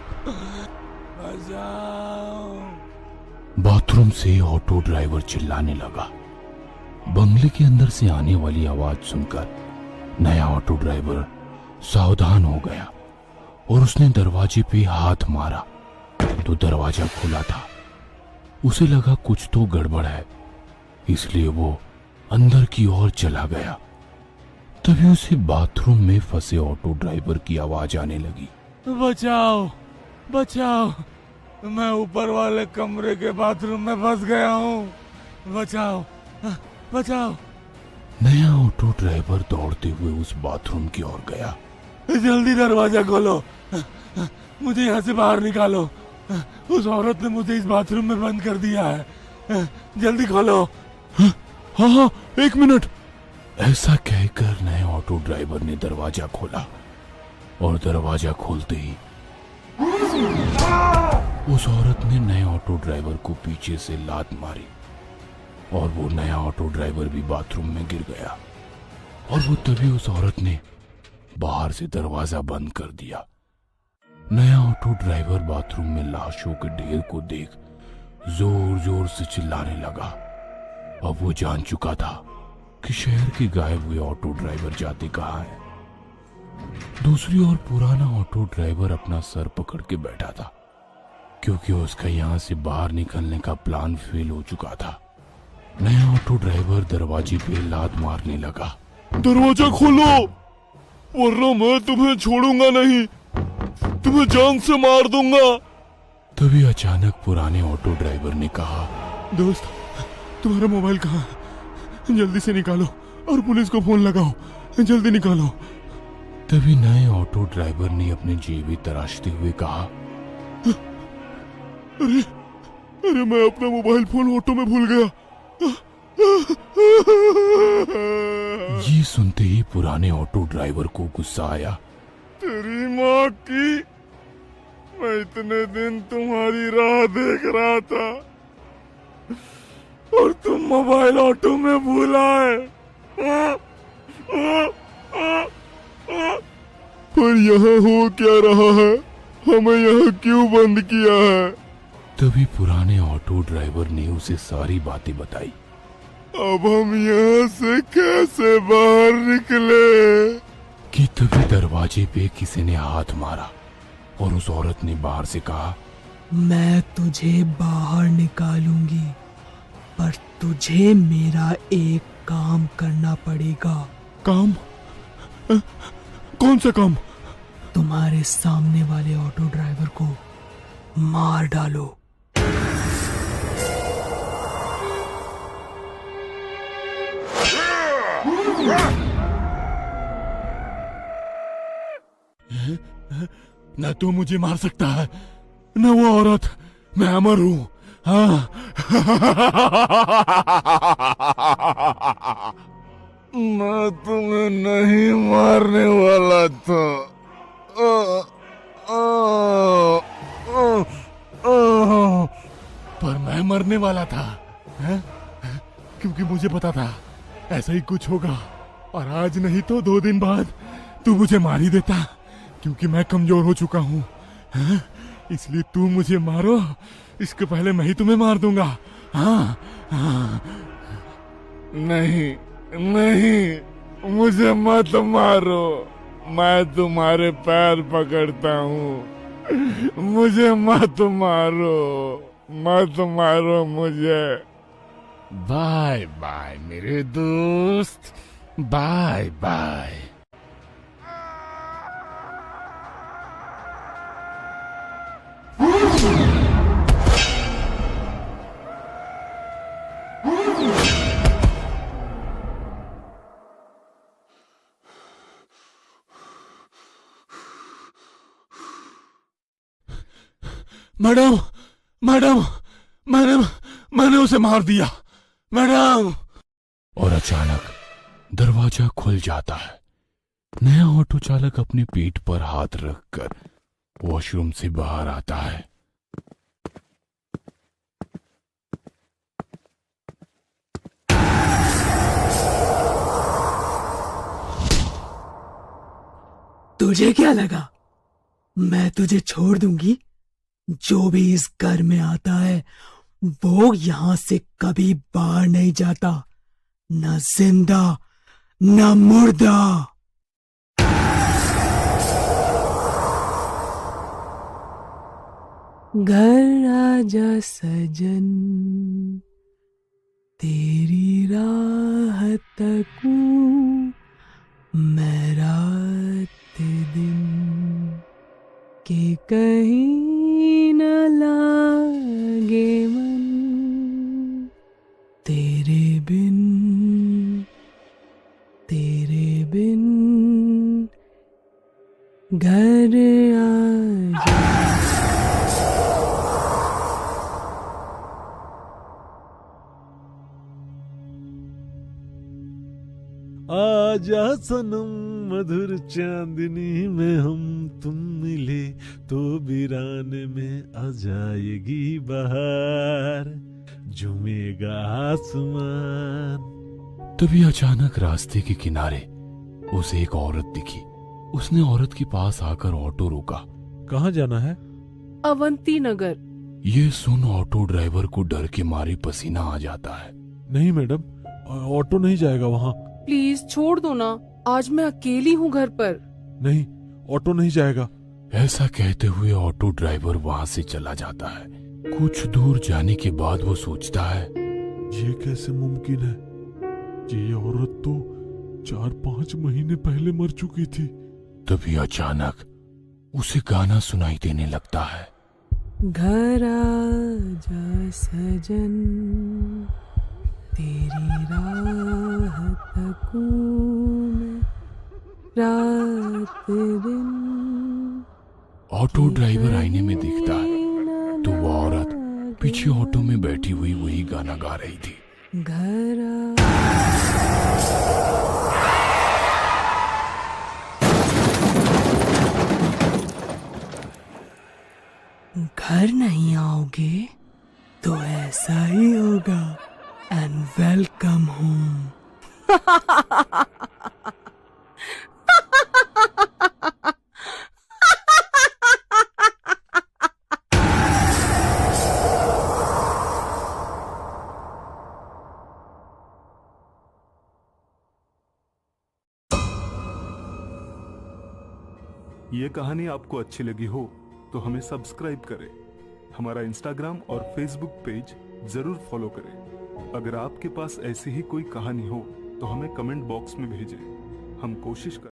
बचाओ। बाथरूम से ऑटो ड्राइवर चिल्लाने लगा। बंगले के अंदर से आने वाली आवाज सुनकर नया ऑटो ड्राइवर सावधान हो गया और उसने दरवाजे पे हाथ मारा तो दरवाजा खुला था। उसे लगा कुछ तो गड़बड़ है, इसलिए वो अंदर की ओर चला गया। तभी उसे बाथरूम में फंसे ऑटो ड्राइवर की आवाज आने लगी, बचाओ बचाओ, मैं ऊपर वाले कमरे के बाथरूम में फंस गया हूँ, बचाओ बचाओ। नया ऑटो ड्राइवर दौड़ते हुए उस बाथरूम की ओर गया। जल्दी दरवाजा खोलो, मुझे यहाँ से बाहर निकालो, उस औरत ने मुझे इस बाथरूम में बंद कर दिया है, जल्दी खोलो। हाँ 1 मिनट। ऐसा कहकर नए ऑटो ड्राइवर ने दरवाजा खोला और दरवाजा खोलते ही उस औरत ने नए ऑटो ड्राइवर को पीछे से लात मारी और वो नया ऑटो ड्राइवर भी बाथरूम में गिर गया। और वो तभी उस औरत ने बाहर से दरवाजा बंद कर दिया। नया ऑटो ड्राइवर बाथरूम में लाशों के ढेर को देख जोर जोर से चिल्लाने लगा। अब वो जान चुका था कि शहर के गायब हुए ऑटो ड्राइवर जाते कहाँ हैं। दूसरी ओर पुराना ऑटो ड्राइवर अपना सर पकड़ के बैठा था, क्योंकि उसका यहाँ से बाहर निकलने का प्लान फेल हो चुका था। नया ऑटो ड्राइवर दरवाजे पे लात मारने लगा। दरवाजा खोलो, वरना मैं तुम्हें छोड़ूंगा नहीं, तुम्हें जान से मार दूंगा। तभी अचानक पुराने ऑटो ड्राइवर ने कहा, दोस्त तुम्हारा मोबाइल कहाँ है? जल्दी से निकालो और पुलिस को फोन लगाओ, जल्दी निकालो। तभी नए ऑटो ड्राइवर ने अपनी जेबी तराशते हुए कहा, अरे अरे मैं अपना मोबाइल फोन ऑटो में भूल गया। ये सुनते ही पुराने ऑटो ड्राइवर को गुस्सा आया। तेरी माँ की, मैं इतने दिन तुम्हारी राह देख रहा था और तुम मोबाइल ऑटो में भूला है। पर यहाँ हो क्या रहा है? हमें यहाँ क्यों बंद किया है? तभी पुराने ऑटो ड्राइवर ने उसे सारी बातें बताई। अब हम यहाँ से कैसे बाहर निकले? कि तभी दरवाजे पे किसी ने हाथ मारा और उस औरत ने बाहर से कहा, मैं तुझे बाहर निकालूंगी, पर तुझे मेरा एक काम करना पड़ेगा। काम? कौन सा काम? तुम्हारे सामने वाले ऑटो ड्राइवर को मार डालो। न तो मुझे मार सकता है न वो औरत, मैं अमर हूं। हाँ। मैं तुम्हें नहीं मारने वाला था। पर मैं मरने वाला था, है? क्योंकि मुझे पता था ऐसा ही कुछ होगा, और आज नहीं तो 2 दिन बाद तू मुझे मार ही देता, क्योंकि मैं कमजोर हो चुका हूँ। इसलिए तू मुझे मारो, इसके पहले मैं ही तुम्हें मार दूंगा। हाँ, हाँ। नहीं नहीं, मुझे मत मारो, मैं तुम्हारे पैर पकड़ता हूँ। मुझे मत मारो, मत मारो मुझे। बाय बाय मेरे दोस्त, बाय बाय। मैडम, मैडम, मैंने उसे मार दिया, मैडम। और अचानक दरवाजा खुल जाता है। नया ऑटो चालक अपने पीठ पर हाथ रखकर वॉशरूम से बाहर आता है। तुझे क्या लगा मैं तुझे छोड़ दूंगी? जो भी इस घर में आता है वो यहां से कभी बाहर नहीं जाता, न जिंदा न मुर्दा। घर आजा सजन, तेरी राह तकूं मैं रात दिन, के कहीं न लागे मन तेरे बिन घर आजा। आजा सनम मधुर चांदनी में हम तुम मिले तो वीरान में आ जाएगी बहार, झूमेगा आसमान। तभी अचानक रास्ते के किनारे उसे एक औरत दिखी। उसने औरत के पास आकर ऑटो रोका। कहाँ जाना है? अवंती नगर। ये सुन ऑटो ड्राइवर को डर के मारे पसीना आ जाता है। नहीं मैडम, ऑटो नहीं जाएगा वहाँ। प्लीज छोड़ दो ना, आज मैं अकेली हूँ घर पर। नहीं, ऑटो नहीं जाएगा। ऐसा कहते हुए ऑटो ड्राइवर वहाँ से चला जाता है। कुछ दूर जाने के बाद वो सोचता है, ये कैसे मुमकिन है? ये औरत तो 4-5 महीने पहले मर चुकी थी। तभी अचानक उसे गाना सुनाई देने लगता है। घर आजा सजन, तेरी राह तकूं मैं रात दिन। ऑटो ड्राइवर आईने में दिखता है तो वो औरत पीछे ऑटो में बैठी हुई वही गाना गा रही थी। घर नहीं आओगे तो ऐसा ही होगा। And welcome home. ये कहानी आपको अच्छी लगी हो तो हमें सब्सक्राइब करें, हमारा इंस्टाग्राम और फेसबुक पेज जरूर फॉलो करें। अगर आपके पास ऐसी ही कोई कहानी हो तो हमें कमेंट बॉक्स में भेजें, हम कोशिश करें।